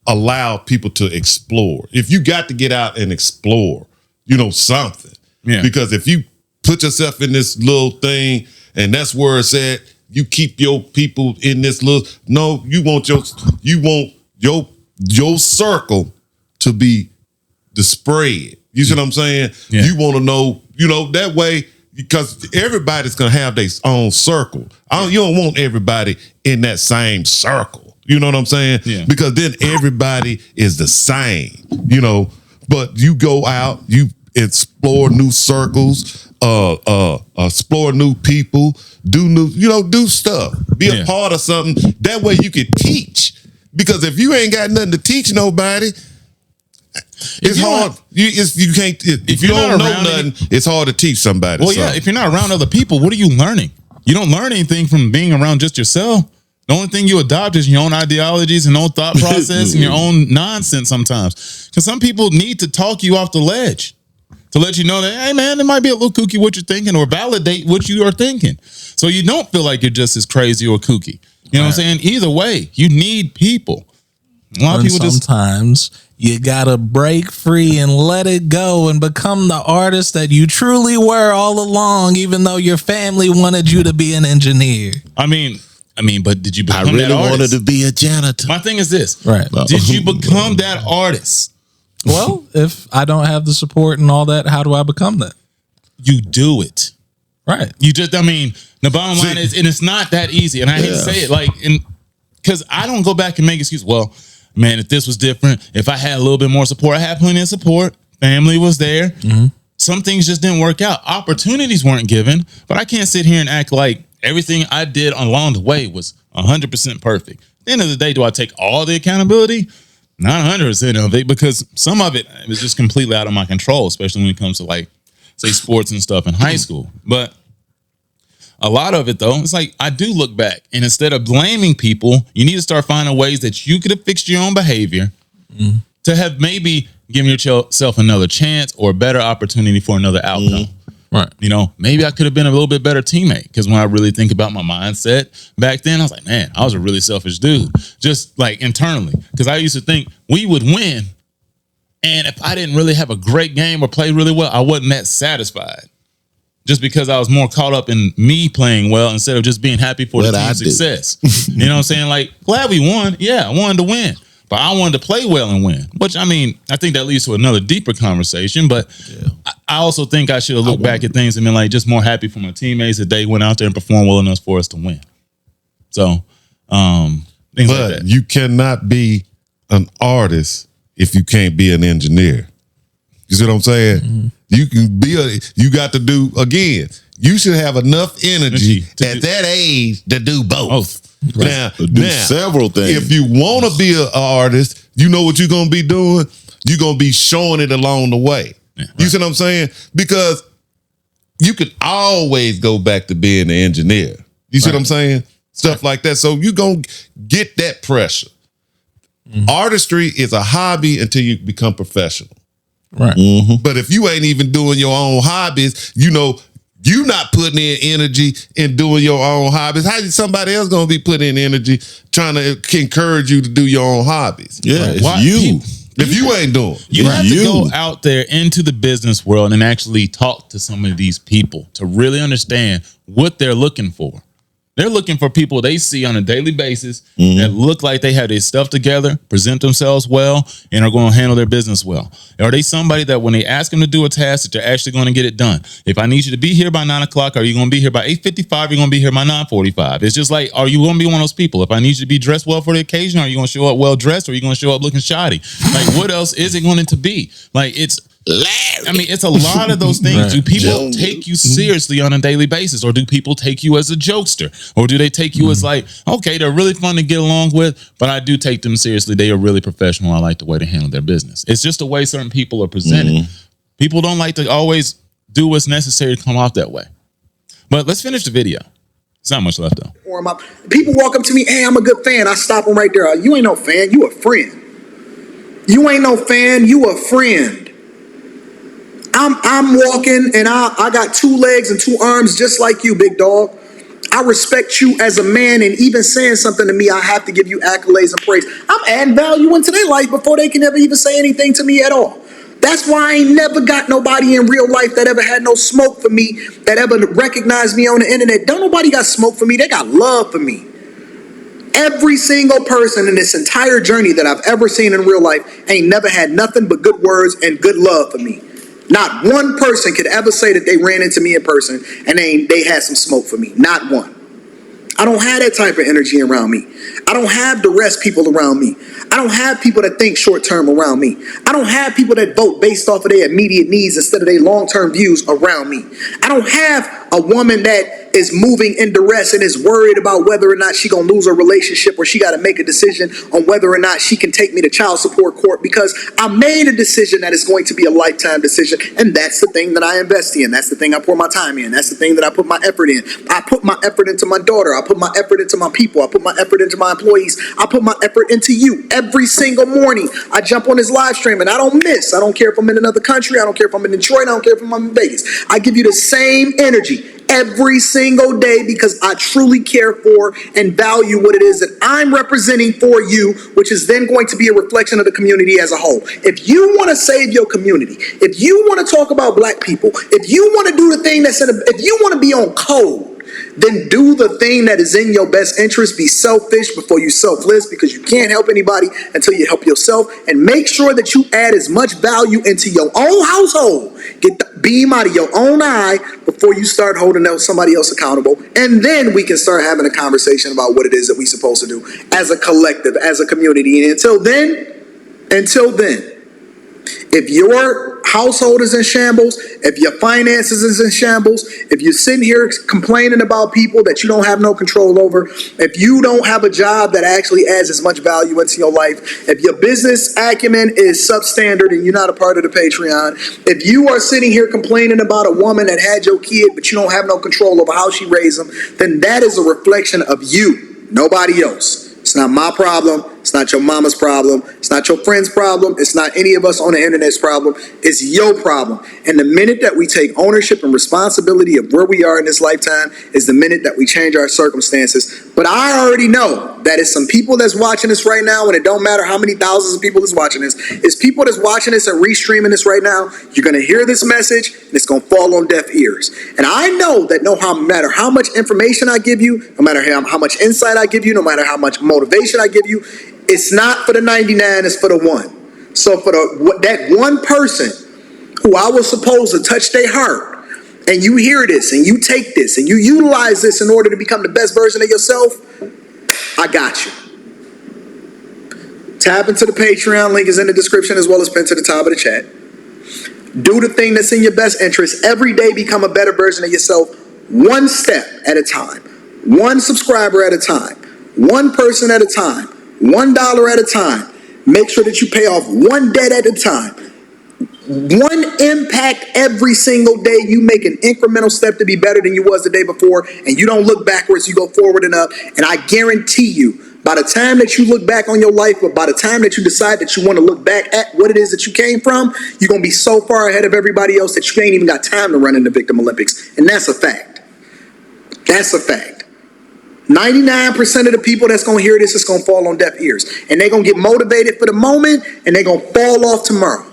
allow people to explore. If you got to get out and explore, something. Yeah. Because if you put yourself in this little thing and that's where it's at, you keep your people in this little, no, you want your circle to be the spread. You see what I'm saying? Yeah. You want to know, that way, because everybody's going to have their own circle. You don't want everybody in that same circle. You know what I'm saying? Yeah. Because then everybody is the same, but you go out, you explore new circles, explore new people, do stuff, be a part of something. That way you can teach. Because if you ain't got nothing to teach nobody, It's hard. You can't. If you don't know nothing, it's hard to teach somebody. Well, yeah. If you're not around other people, what are you learning? You don't learn anything from being around just yourself. The only thing you adopt is your own ideologies and own thought process and your own nonsense sometimes. Because some people need to talk you off the ledge to let you know that, hey, man, it might be a little kooky what you're thinking, or validate what you are thinking. So you don't feel like you're just as crazy or kooky. You know what I'm saying? Either way, you need people. A lot of people sometimes you gotta break free and let it go and become the artist that you truly were all along, even though your family wanted you to be an engineer. I mean, but did you become I really that artist? wanted to be a janitor. My thing is this. Right. Did you become that artist? Well, if I don't have the support and all that, how do I become that? You do it. Right. You just, the bottom line is, and it's not that easy. And I hate to say it, because I don't go back and make excuses. Well, man, if this was different, if I had a little bit more support, I had plenty of support. Family was there. Mm-hmm. Some things just didn't work out. Opportunities weren't given, but I can't sit here and act like everything I did along the way was 100% perfect. At the end of the day, do I take all the accountability? Not 100% of it, because some of it was just completely out of my control, especially when it comes to, like, say, sports and stuff in high school. But a lot of it, though, it's like I do look back, and instead of blaming people, you need to start finding ways that you could have fixed your own behavior to have maybe given yourself another chance or a better opportunity for another outcome. Right. You know, maybe I could have been a little bit better teammate, because when I really think about my mindset back then, I was like, man, I was a really selfish dude, just like internally, because I used to think we would win. And if I didn't really have a great game or play really well, I wasn't that satisfied, just because I was more caught up in me playing well instead of just being happy for the team's success. You know what I'm saying? Like, glad we won. Yeah, I wanted to win. But I wanted to play well and win, which, I mean, I think that leads to another deeper conversation. But I also think I should have looked back at things and been like just more happy for my teammates that they went out there and performed well enough for us to win. So, things like that. You cannot be an artist if you can't be an engineer. You see what I'm saying? Mm-hmm. You can be you got to do, again, you should have enough energy at that age to do both. Right. Now, several things. If you want to be an artist, you know what you're going to be doing? You're going to be showing it along the way. Yeah, right. You see what I'm saying? Because you can always go back to being an engineer. You see what I'm saying? Stuff like that. So you're going to get that pressure. Mm-hmm. Artistry is a hobby until you become professional. Right. Mm-hmm. But if you ain't even doing your own hobbies, you know, you not putting in energy in doing your own hobbies. How is somebody else going to be putting in energy trying to encourage you to do your own hobbies? Yeah, it's you. If you ain't doing, you have to go out there into the business world and actually talk to some of these people to really understand what they're looking for. They're looking for people they see on a daily basis that look like they have their stuff together, present themselves well, and are going to handle their business well. Are they somebody that when they ask them to do a task that they're actually going to get it done? If I need you to be here by 9 o'clock, are you going to be here by 8:55? You're going to be here by 9:45. It's just like, are you going to be one of those people? If I need you to be dressed well for the occasion, are you going to show up well dressed, or are you going to show up looking shoddy? Like, what else is it going to be? Like, it's a lot of those things. Right. Do people take you seriously on a daily basis, or do people take you as a jokester, or do they take you as like, okay, they're really fun to get along with, but I do take them seriously. They are really professional. I like the way they handle their business. It's just the way certain people are presented. People don't like to always do what's necessary to come off that way. But let's finish the video. It's not much left though. Or people walk up to me, hey, I'm a good fan. I stop them right there. You ain't no fan. You a friend. You ain't no fan. You a friend. I'm walking and I got 2 legs and 2 arms just like you, big dog. I respect you as a man, and even saying something to me, I have to give you accolades and praise. I'm adding value into their life before they can ever even say anything to me at all. That's why I ain't never got nobody in real life that ever had no smoke for me, that ever recognized me on the internet. Don't nobody got smoke for me. They got love for me. Every single person in this entire journey that I've ever seen in real life ain't never had nothing but good words and good love for me. Not one person could ever say that they ran into me in person and they had some smoke for me. Not one. I don't have that type of energy around me. I don't have the rest people around me. I don't have people that think short term around me. I don't have people that vote based off of their immediate needs instead of their long term views around me. I don't have a woman that is moving in duress and is worried about whether or not she gonna lose her relationship, or she got to make a decision on whether or not she can take me to child support court because I made a decision that is going to be a lifetime decision, and that's the thing that I invest in. That's the thing I pour my time in. That's the thing that I put my effort in. I put my effort into my daughter. I put my effort into my people. I put my effort into my employees. I put my effort into you. Every single morning, I jump on this live stream and I don't miss. I don't care if I'm in another country. I don't care if I'm in Detroit. I don't care if I'm in Vegas. I give you the same energy every single day because I truly care for and value what it is that I'm representing for you, which is then going to be a reflection of the community as a whole. If you want to save your community, if you want to talk about black people, if you want to do the thing if you want to be on code, then do the thing that is in your best interest. Be selfish before you selfless, because you can't help anybody until you help yourself. And make sure that you add as much value into your own household. Get the beam out of your own eye before you start holding somebody else accountable. And then we can start having a conversation about what it is that we're supposed to do as a collective, as a community. And until then, if your household is in shambles, if your finances is in shambles, if you're sitting here complaining about people that you don't have no control over, if you don't have a job that actually adds as much value into your life, if your business acumen is substandard and you're not a part of the Patreon, if you are sitting here complaining about a woman that had your kid but you don't have no control over how she raised them, then that is a reflection of you, nobody else. It's not my problem. It's not your mama's problem. It's not your friend's problem. It's not any of us on the internet's problem. It's your problem. And the minute that we take ownership and responsibility of where we are in this lifetime is the minute that we change our circumstances. But I already know that it's some people that's watching this right now, and it don't matter how many thousands of people is watching this. It's people that's watching this and restreaming this right now. You're going to hear this message, and it's going to fall on deaf ears. And I know that no matter how much information I give you, no matter how much insight I give you, no matter how much motivation I give you, it's not for the 99, it's for the one. So for that one person who I was supposed to touch their heart, and you hear this, and you take this, and you utilize this in order to become the best version of yourself, I got you. Tap into the Patreon, link is in the description as well as pinned to the top of the chat. Do the thing that's in your best interest. Every day become a better version of yourself, one step at a time, one subscriber at a time, one person at a time, $1 at a time. Make sure that you pay off one debt at a time. One impact every single day. You make an incremental step to be better than you was the day before, and you don't look backwards, you go forward and up. And I guarantee you, by the time that you look back on your life, but by the time that you decide that you want to look back at what it is that you came from, you're going to be so far ahead of everybody else that you ain't even got time to run in the Victim Olympics. And that's a fact. That's a fact. 99% of the people that's going to hear this is going to fall on deaf ears. And they're going to get motivated for the moment, and they're going to fall off tomorrow.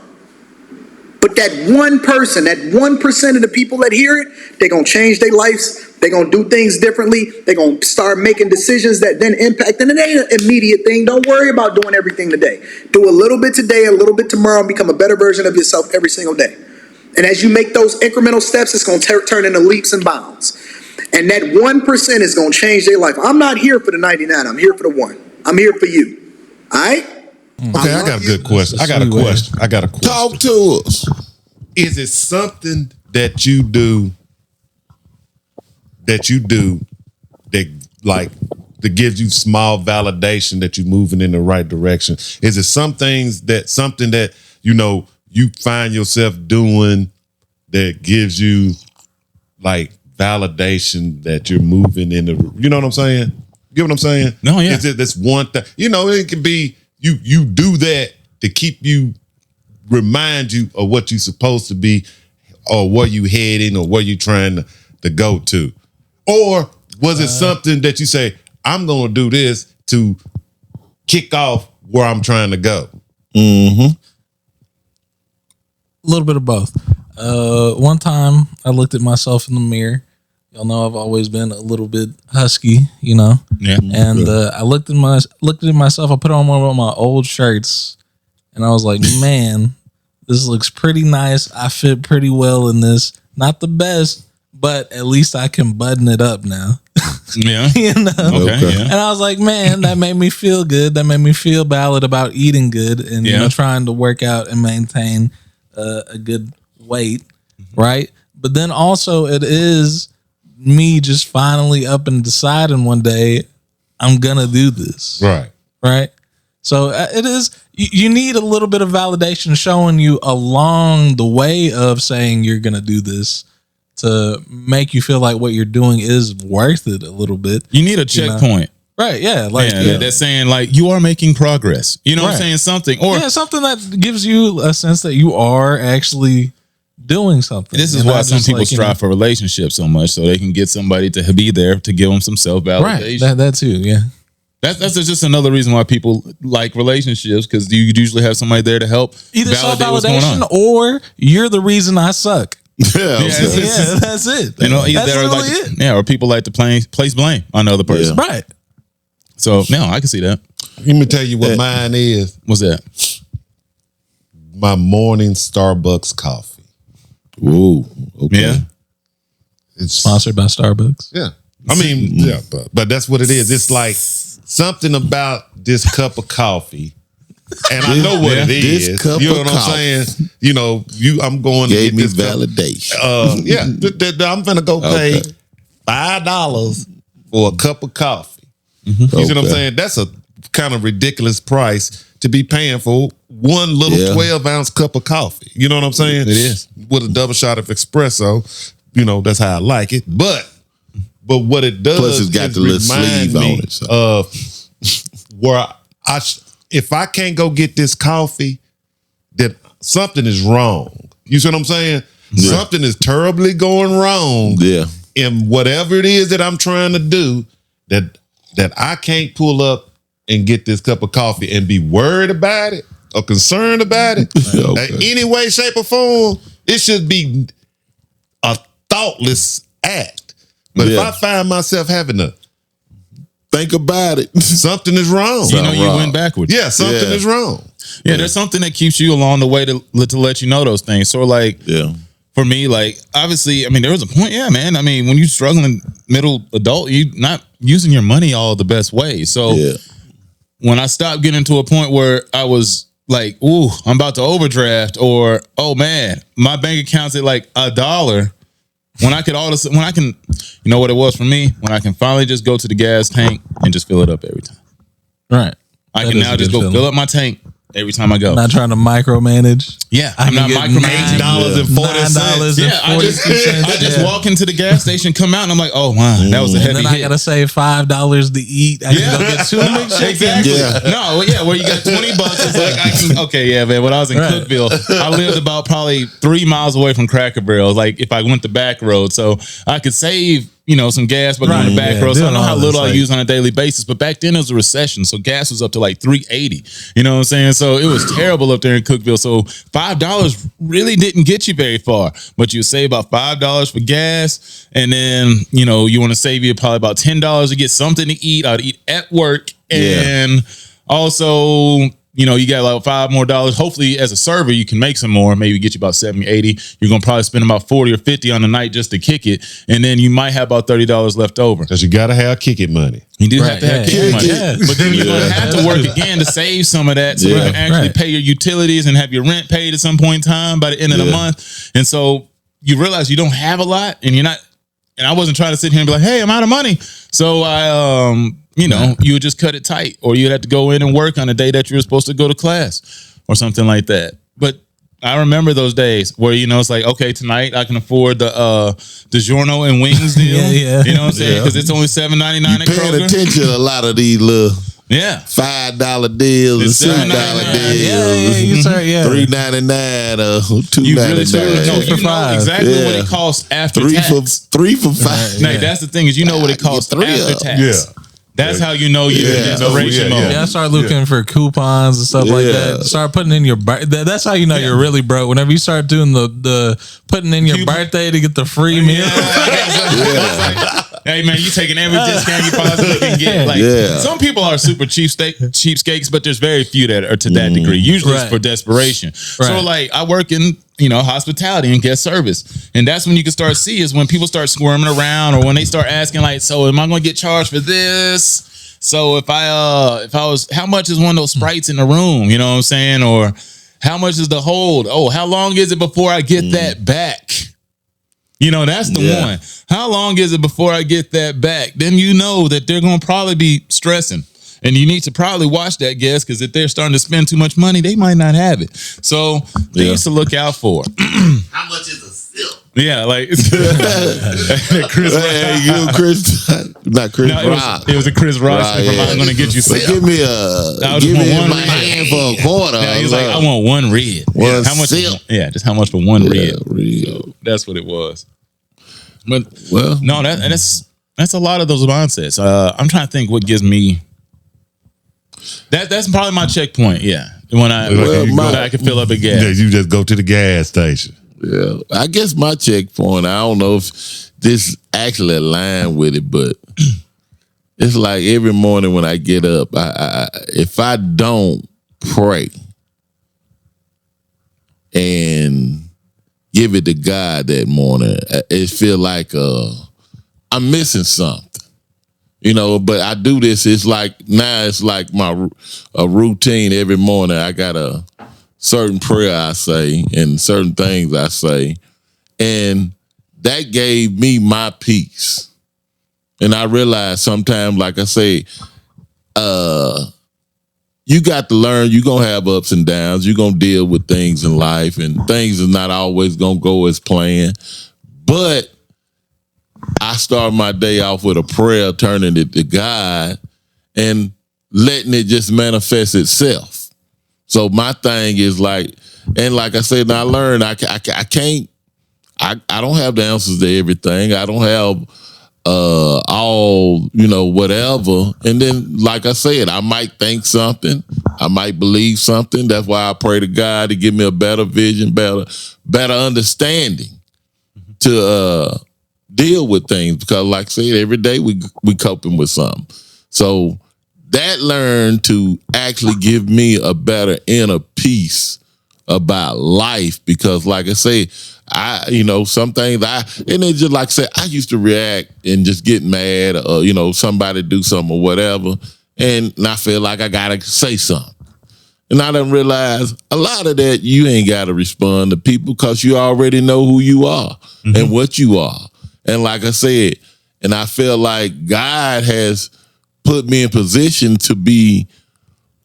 But that 1%, that 1% of the people that hear it, they're going to change their lives. They're going to do things differently. They're going to start making decisions that then impact. And it ain't an immediate thing. Don't worry about doing everything today. Do a little bit today, a little bit tomorrow, and become a better version of yourself every single day. And as you make those incremental steps, it's going to turn into leaps and bounds. And that 1% is going to change their life. I'm not here for the 99. I'm here for the 1. I'm here for you. All right? Okay, I got a good question. I got a question. Talk to us. Is it something that you do that like that gives you small validation that you're moving in the right direction? Is it something that you find yourself doing that gives you like validation that you're moving in the, you know what I'm saying? You get what I'm saying? No, yeah. Is it this one thing? It can be you do that to remind you of what you're supposed to be, or where you heading, or where you trying to go to. Or was it something that you say, I'm gonna do this to kick off where I'm trying to go? Mm-hmm. A little bit of both. One time I looked at myself in the mirror. Y'all know I've always been a little bit husky, Yeah. And I looked at myself. I put on one of my old shirts, and I was like, man, this looks pretty nice. I fit pretty well in this. Not the best, but at least I can button it up now. Yeah. Okay. Yeah. And I was like, man, that made me feel good. That made me feel valid about eating good and trying to work out and maintain a good weight, right? But then also it is me just finally up and deciding one day I'm gonna do this. Right. So it is. You need a little bit of validation showing you along the way of saying you're gonna do this to make you feel like what you're doing is worth it a little bit. You need a checkpoint. Right, yeah. That's saying like you are making progress. You know what I'm saying? Something something that gives you a sense that you are actually doing something. This is why some people strive for relationships so much, so they can get somebody to be there to give them some self-validation. Right, that too, yeah. That's just another reason why people like relationships, because you usually have somebody there to help either self-validation or you're the reason I suck. That's it. You know, that's literally it. Yeah, or people like to place blame on the other person. Yeah. Right. So now I can see that. Let me tell you what mine is. What's that? My morning Starbucks coffee. Ooh, okay. Yeah. It's sponsored by Starbucks. Yeah. I mean, yeah, but that's what it is. It's like something about this cup of coffee. And I know what it is. This cup you know of what I'm saying? You know, I'm going to gave get me this validation. I'm gonna go pay $5 for a cup of coffee. You see what I'm saying? That's a kind of ridiculous price to be paying for one little 12-ounce cup of coffee. You know what I'm saying? It is. With a double shot of espresso. You know, that's how I like it. But what it does, plus it's got the little sleeve on it. So. Of where if I can't go get this coffee, then something is wrong. You see what I'm saying? Yeah. Something is terribly going wrong. Yeah. In whatever it is that I'm trying to do, that I can't pull up and get this cup of coffee and be worried about it or concerned about it. In any way, shape, or form, it should be a thoughtless act. But if I find myself having to think about it, something is wrong. You know, you went backwards. Yeah, something is wrong. Yeah, there's something that keeps you along the way to let you know those things. So like, for me, like, obviously, I mean, there was a point, man. I mean, when you're struggling middle adult, you not using your money all the best way. So when I stopped getting to a point where I was like, ooh, I'm about to overdraft, or, oh man, my bank account's at like $1. When I can, you know what it was for me? When I can finally just go to the gas tank and just fill it up every time. Right. I can now just go fill up my tank every time I go. Not trying to micromanage. Yeah, I'm not micromanaging. $8.40. Yeah, I just walk into the gas station, come out, and I'm like, oh wow, that was a heavy hit. I gotta save $5 to eat. I can go get 2 milkshakes. Exactly. Where you got $20. It's like I can. Man. When I was in Cookville, I lived about probably 3 miles away from Cracker Barrel. Like if I went the back road, so I could save some gas by going the back road. So I know how little I use on a daily basis. But back then it was a recession, so gas was up to like $3.80. You know what I'm saying? So it was terrible up there in Cookville. So $5 really didn't get you very far. But you save about $5 for gas, and then you want to save you probably about $10 to get something to eat. I'd eat at work, and also you got like $5 more. Hopefully, as a server, you can make some more. Maybe get you about 70, 80. You're gonna probably spend about 40 or 50 on the night just to kick it, and then you might have about $30 left over. Because you gotta have kick it money. You do have to have kick it money, but then you're gonna have to work again to save some of that, so you can actually pay your utilities and have your rent paid at some point in time by the end of the month. And so you realize you don't have a lot, and you're not. And I wasn't trying to sit here and be like, "Hey, I'm out of money," so I you would just cut it tight, or you'd have to go in and work on a day that you were supposed to go to class or something like that. But I remember those days where, it's like, okay, tonight I can afford the DiGiorno and wings deal. You know what I'm saying? Because it's only $7.99 at Kroger. Paying attention to a lot of these little $5 deals and $6 deals. $3.99 or $2.99. You know exactly what it costs after tax. 3 for $5. Now, that's the thing is what it costs after tax. Yeah. That's how you know you're in desperation mode. I start looking for coupons and stuff like that. Start putting in your birthday. That's how you know you're really broke. Whenever you start doing the putting in your birthday to get the free meal. Hey man, you taking every discount you possibly can get. Some people are super cheapskates, but there's very few that are to that degree. Usually it's for desperation. So like I work in hospitality and guest service, and that's when you can start see is when people start squirming around, or when they start asking like, so am I going to get charged for this? So if I was, how much is one of those Sprites in the room? You know what I'm saying? Or how much is the hold? Oh, how long is it before I get that back? You know, that's the one. How long is it before I get that back? Then you know that they're going to probably be stressing. And you need to probably watch that guest, because if they're starting to spend too much money, they might not have it. So things to look out for. How much is a silk? Yeah, like Chris not Chris no, Rock. It was a Chris Rock from I'm Gonna Get You Silk. Give me my hand for a quarter. Yeah, he was like, I want one red. How much? Just how much for one red? That's what it was. But no, that's a lot of those mindsets. I'm trying to think what gives me that's probably my checkpoint. Yeah, when I go back and fill up a gas. Yeah, you just go to the gas station. Yeah, I guess my checkpoint. I don't know if this actually aligned with it, but it's like every morning when I get up, if I don't pray and give it to God that morning, it feel like I'm missing something. You know, but I do this. It's like my routine every morning. I got a certain prayer I say and certain things I say, and that gave me my peace. And I realized sometimes, like I say, you got to learn. You're gonna have ups and downs. You're gonna deal with things in life, and things are not always gonna go as planned. But I start my day off with a prayer, turning it to God and letting it just manifest itself. So my thing is like, and like I said, I learned I don't have the answers to everything. I don't have all, whatever. And then, like I said, I might think something. I might believe something. That's why I pray to God to give me a better vision, better understanding to deal with things, because like I said, every day we coping with something. So that learned to actually give me a better inner peace about life, because like I say, some things and it's just like I said, I used to react and just get mad, or somebody do something or whatever, and I feel like I gotta say something. And I done realize a lot of that you ain't gotta respond to people, because you already know who you are and what you are. And like I said, and I feel like God has put me in position to be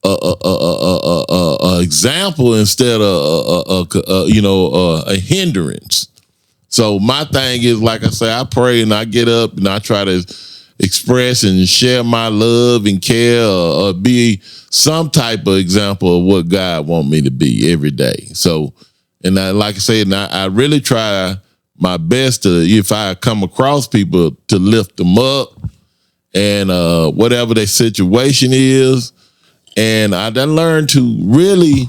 a example instead of a hindrance. So my thing is, like I say, I pray and I get up and I try to express and share my love and care, or be some type of example of what God want me to be every day. So, and like I said, I really try my best to, if I come across people, to lift them up and whatever their situation is. And I done learned to really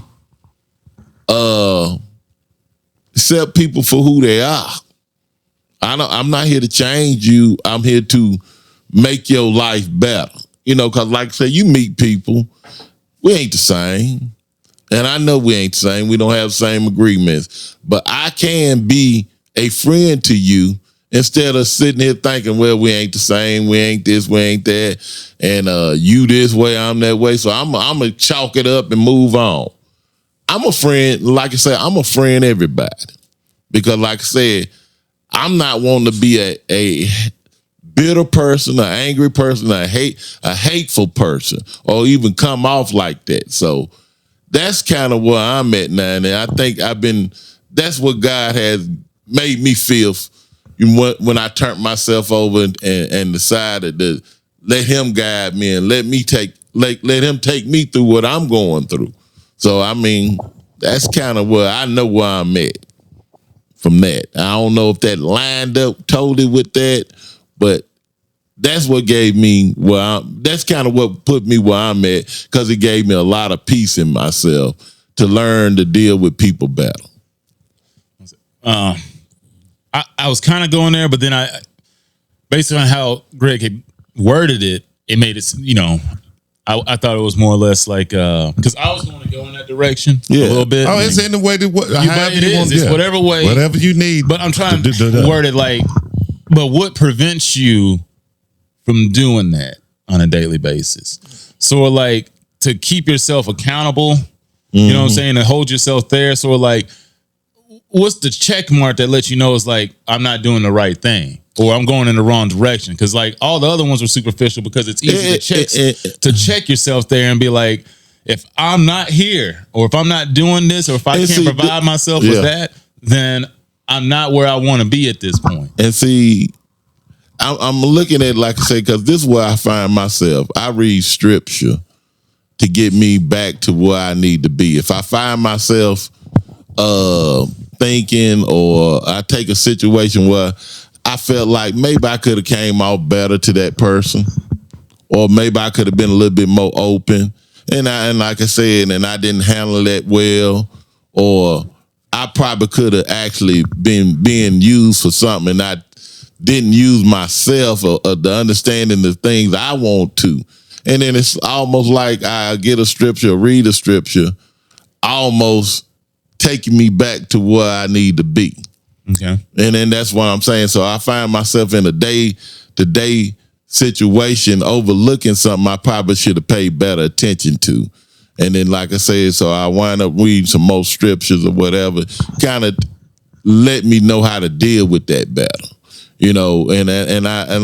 accept people for who they are. I'm not here to change you. I'm here to make your life better. Because like I say, you meet people, we ain't the same. And I know we ain't the same. We don't have the same agreements. But I can be a friend to you instead of sitting here thinking, well, we ain't the same, we ain't this, we ain't that, and you this way, I'm that way. So I'm gonna chalk it up and move on. I'm a friend, like I said, I'm a friend everybody, because like I said, I'm not wanting to be a bitter person, an angry person, a hateful person, or even come off like that. So that's kind of where I'm at now, and I think that's what God has made me feel when I turned myself over and decided to let him guide me and let him take me through what I'm going through. So I mean, that's kind of where I know where I'm at from that. I don't know if that lined up totally with that, but that's what gave me that's kind of what put me where I'm at, because it gave me a lot of peace in myself to learn to deal with people better. I was kind of going there, but then based on how Greg had worded it, it made it, I thought it was more or less like, because I was going to go in that direction a little bit. Oh, it's in the way that it's whatever way. Whatever you need. But I'm trying to word it like, but what prevents you from doing that on a daily basis? So like, to keep yourself accountable, you know what I'm saying, to hold yourself there. So like, what's the check mark that lets you know it's like I'm not doing the right thing or I'm going in the wrong direction? Because like all the other ones were superficial because it's easy to check yourself there and be like, if I'm not here or if I'm not doing this or if I can't provide myself with that, then I'm not where I want to be at this point. And see, I'm looking at, like I say, because this is where I find myself. I read scripture to get me back to where I need to be. If I find myself thinking, or I take a situation where I felt like maybe I could have came out better to that person, or maybe I could have been a little bit more open, and like I said, and I didn't handle that well, or I probably could have actually been being used for something, and I didn't use myself or the understanding the things I want to. And then it's almost like I get a scripture, read a scripture, almost taking me back to where I need to be. Okay. And then that's what I'm saying. So I find myself in a day-to-day situation overlooking something I probably should have paid better attention to. And then, like I said, so I wind up reading some more scriptures or whatever, kind of let me know how to deal with that better. You know, and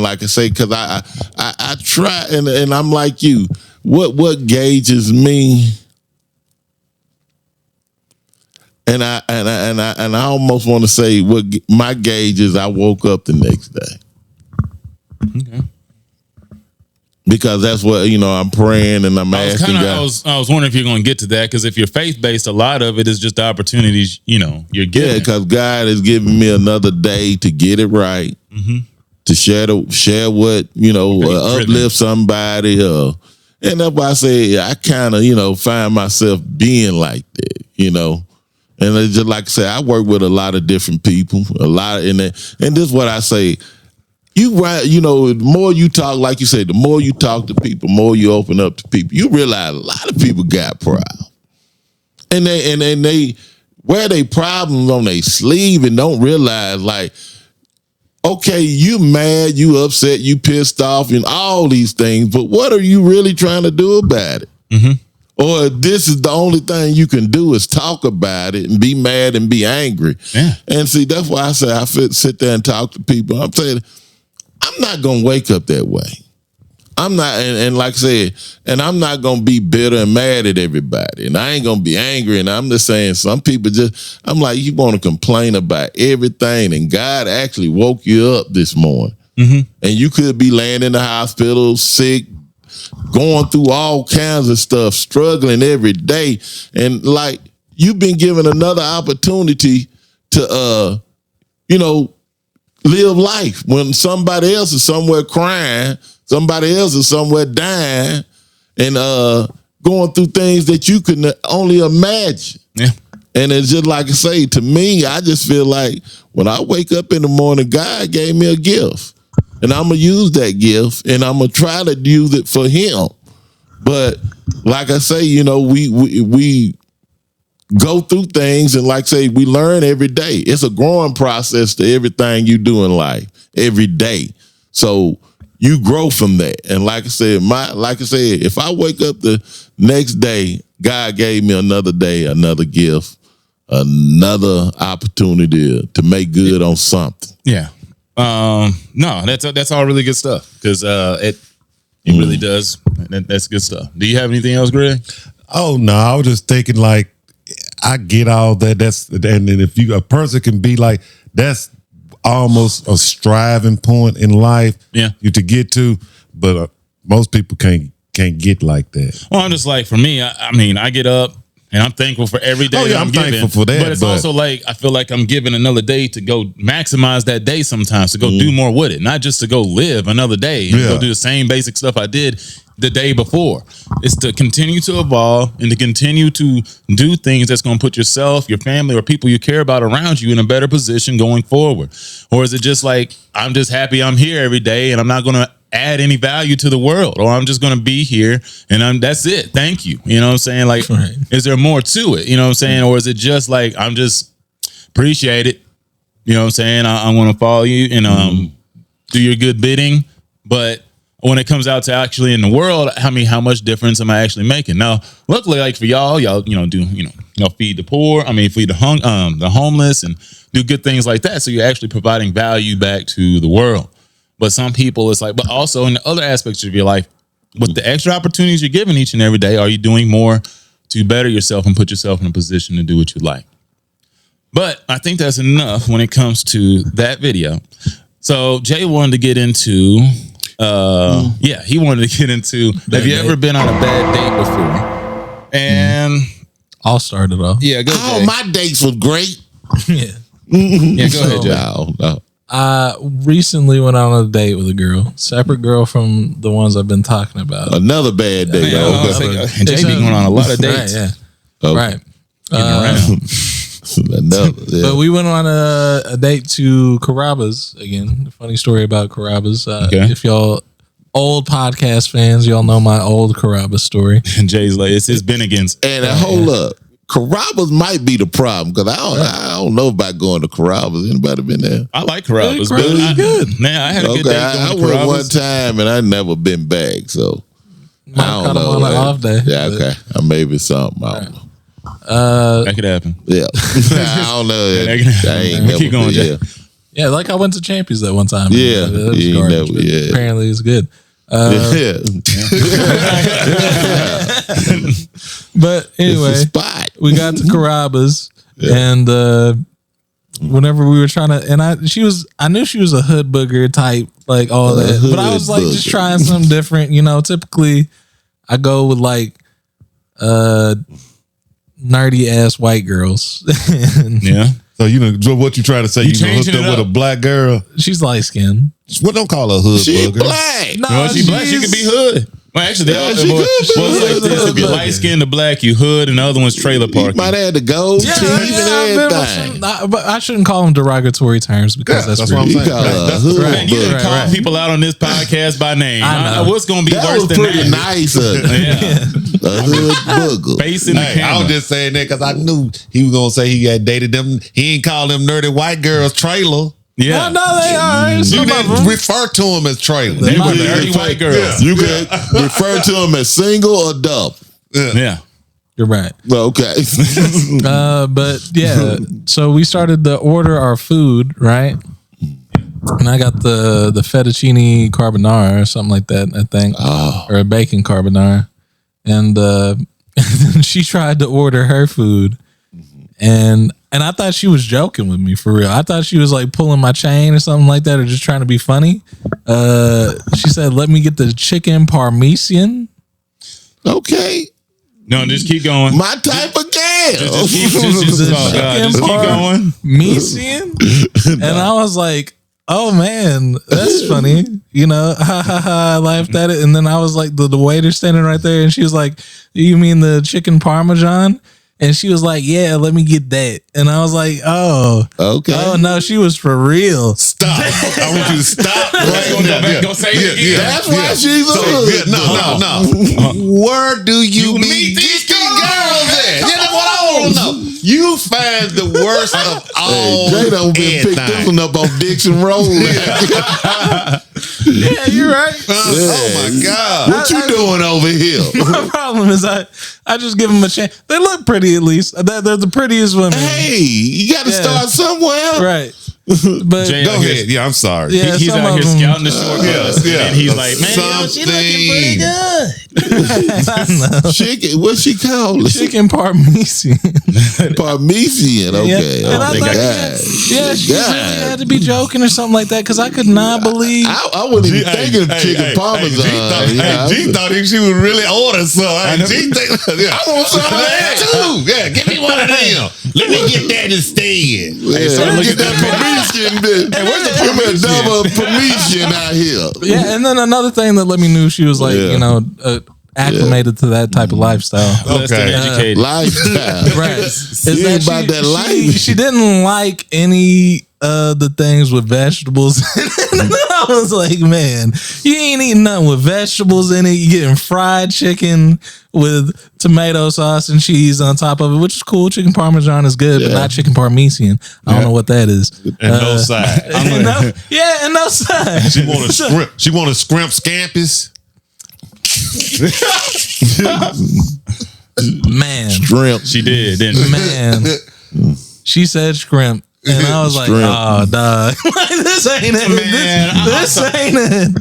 like I say, because I try, and I'm like you. What gauges me, and I almost want to say what my gauge is. I woke up the next day, okay, because that's what I'm praying and I'm asking God. I was wondering if you're going to get to that, because if you're faith based, a lot of it is just the opportunities you're getting. Yeah, because God is giving me another day to get it right. Mm-hmm. To share what, uplift somebody. And that's why I say I kind of, find myself being like that, And it's just like I say, I work with a lot of different people, and this is what I say. The more you talk, like you say, the more you talk to people, more you open up to people, you realize a lot of people got pride. And they wear their problems on their sleeve and don't realize, like, okay, you mad, you upset, you pissed off, and all these things, but what are you really trying to do about it? Mm-hmm. Or this is the only thing you can do is talk about it and be mad and be angry. Yeah. And see, that's why I say I sit there and talk to people. I'm saying, I'm not going to wake up that way. I'm not, and like I said, and I'm not going to be bitter and mad at everybody. And I ain't going to be angry. And I'm just saying, some people I'm like, you want to complain about everything. And God actually woke you up this morning. Mm-hmm. And you could be laying in the hospital, sick, going through all kinds of stuff, struggling every day. And like, you've been given another opportunity to, live life when somebody else is somewhere crying. Somebody else is somewhere dying and going through things that you can only imagine. Yeah. And it's just like I say, to me, I just feel like when I wake up in the morning, God gave me a gift. And I'm going to use that gift and I'm going to try to use it for him. But like I say, we go through things, and like I say, we learn every day. It's a growing process to everything you do in life every day. So you grow from that. And like I said, if I wake up the next day, God gave me another day, another gift, another opportunity to make good on something. Yeah. No, that's all really good stuff, because it really does. That's good stuff. Do you have anything else, Greg? Oh no, I was just thinking, like, I get all that. And if a person can be like, that's almost a striving point in life, you to get to, but most people can't get like that. Well, I'm just like, for me, I mean, I get up and I'm thankful for every day that I'm thankful for that. But it's also like, I feel like I'm given another day to go maximize that day sometimes, to go do more with it, not just to go live another day and go do the same basic stuff I did the day before. It's to continue to evolve and to continue to do things that's going to put yourself, your family, or people you care about around you in a better position going forward. Or is it just like, I'm just happy I'm here every day and I'm not going to add any value to the world, or I'm just going to be here and that's it. Thank you. You know what I'm saying? Like, Is there more to it? You know what I'm saying? Or is it just like, I'm just appreciate it. You know what I'm saying? I want to follow you and do your good bidding. But when it comes out to actually in the world, how much difference am I actually making? Now, luckily, like for y'all, do, feed the poor. Feed the homeless and do good things like that. So you're actually providing value back to the world. But some people, it's like, but also in the other aspects of your life, with the extra opportunities you're given each and every day, are you doing more to better yourself and put yourself in a position to do what you like? But I think that's enough when it comes to that video. So Jay wanted to get into, he wanted to get into, have you ever been on a bad date before? And I'll start it off. Yeah, go Oh, Jay. my dates was great. Yeah. Yeah, go ahead, Jay. No. I recently went on a date with a girl, separate girl from the ones I've been talking about. Another bad day. Man, I was like, Jay be going on a lot of dates. Right, yeah. Okay. Right. Getting around. Another. Yeah. But we went on a date to Carrabba's again. A funny story about Carrabba's. Okay. If y'all old podcast fans, y'all know my old Carrabba's story. And Jay's like, it's his Bennigan's. And hold up. Carrabba's might be the problem because I don't know about going to Carrabba's. Anybody been there? I like Carrabba's. Yeah, Carrabba's is good. Man, I had a good Okay, day I going to went one Carrabba's. time and I never been back. So Might I cut don't 'em know. on an off day. Yeah, but- okay. Maybe something. I don't know. That could happen. Yeah, I don't know. that can happen. I ain't Keep never going, been, Jay. yeah. Yeah, like I went to Champions that one time. Yeah, That was you garbage, never- but yeah. apparently it's good. Yeah. But It's a anyway, spot. we got to Carrabba's and whenever we were trying to, and I knew she was a hood booger type, like all that, but I was like hood just booger. trying something different. Typically I go with like nerdy ass white girls. And Yeah. So what you trying to say? You hooked changing up it with up. a black girl? she's light skinned. What don't call her hood She bugger? black. No, Well, she black. She could be hood. Well, actually, Yeah, they she all, could be well, it's like hood. this. If you're light skinned to black, you hood, and the other one's trailer You parking. might have the gold teeth and I've been with everything. but I shouldn't call them derogatory terms because Yeah, that's that's what I'm rude. saying. You call her That's hood the Man, you didn't bugger. call right. people out on this podcast by name. I know. What's going to be That worse was than pretty that? nice of you. Yeah. A hood booger. Face in the Hey, I camera. was just saying that because I knew he was gonna say he had dated them. He ain't call them nerdy white girls trailer. Yeah. No, they are. You Some of didn't them. refer to them as trailer. You might were be dirty refer- white girls. You can refer to them as single or double. Yeah. You're right. Okay. But yeah, so we started to order our food, right? And I got the fettuccine carbonara or something like that, I think, or a bacon carbonara. And then she tried to order her food, and I thought she was joking with me for real. I thought she was like pulling my chain or something like that, or just trying to be funny. She said, "Let me get the chicken parmesan." Okay. No, just keep going. My type of gal. Just keep going. Parmesan? And I was like, oh man, that's funny. I laughed at it. And then I was like, the waiter standing right there, and she was like, you mean the chicken parmesan? And she was like, yeah, let me get that. And I was like, oh. Okay. Oh no, she was for real. Stop. I want you to stop. Go say it again. That's why she's a hood. No. Where do you meet these girls at? That's what I want to know. You find the worst of all. Jay done been picked this one up on Dixon Road. Yeah, you're right. Oh my God. What you doing over here? My problem is I just give them a chance. They look pretty at least. They're the prettiest women. Hey, you got to Yeah. start somewhere. Right. But Jay, Go ahead. Yeah, I'm sorry. Yeah, He's some out of here them- scouting the shortcuts. yeah. And he's like, man, she looking pretty good. I know. Chicken, what she call it? Chicken parmesan. Parmesan. Okay. And I Oh, thought, God. yeah, she really had to be joking or something like that because I could not believe. I wasn't even thinking of chicken parmesan. G thought she was really ordering some. G think, I want some of that too. Yeah, give me one of them. Let me get that instead. Yeah, get that Parmesan. Hey, where's the Parmesan? Double Parmesan out here. Yeah, and then another thing that let me know she was like, acclimated to that type of lifestyle. Less than educated. Lifestyle. Right. You ain't about that life. She didn't like any the things with vegetables. And I was like, man, you ain't eating nothing with vegetables in it. You getting fried chicken with tomato sauce and cheese on top of it, which is cool. Chicken parmesan is good, but not chicken parmesan. I don't know what that is. And no side. And no side. She want to scrimp scampis. Man. Shrimp. She did, didn't she? Man. She said shrimp. And I was like, oh, dog. This ain't it. Man, This ain't it.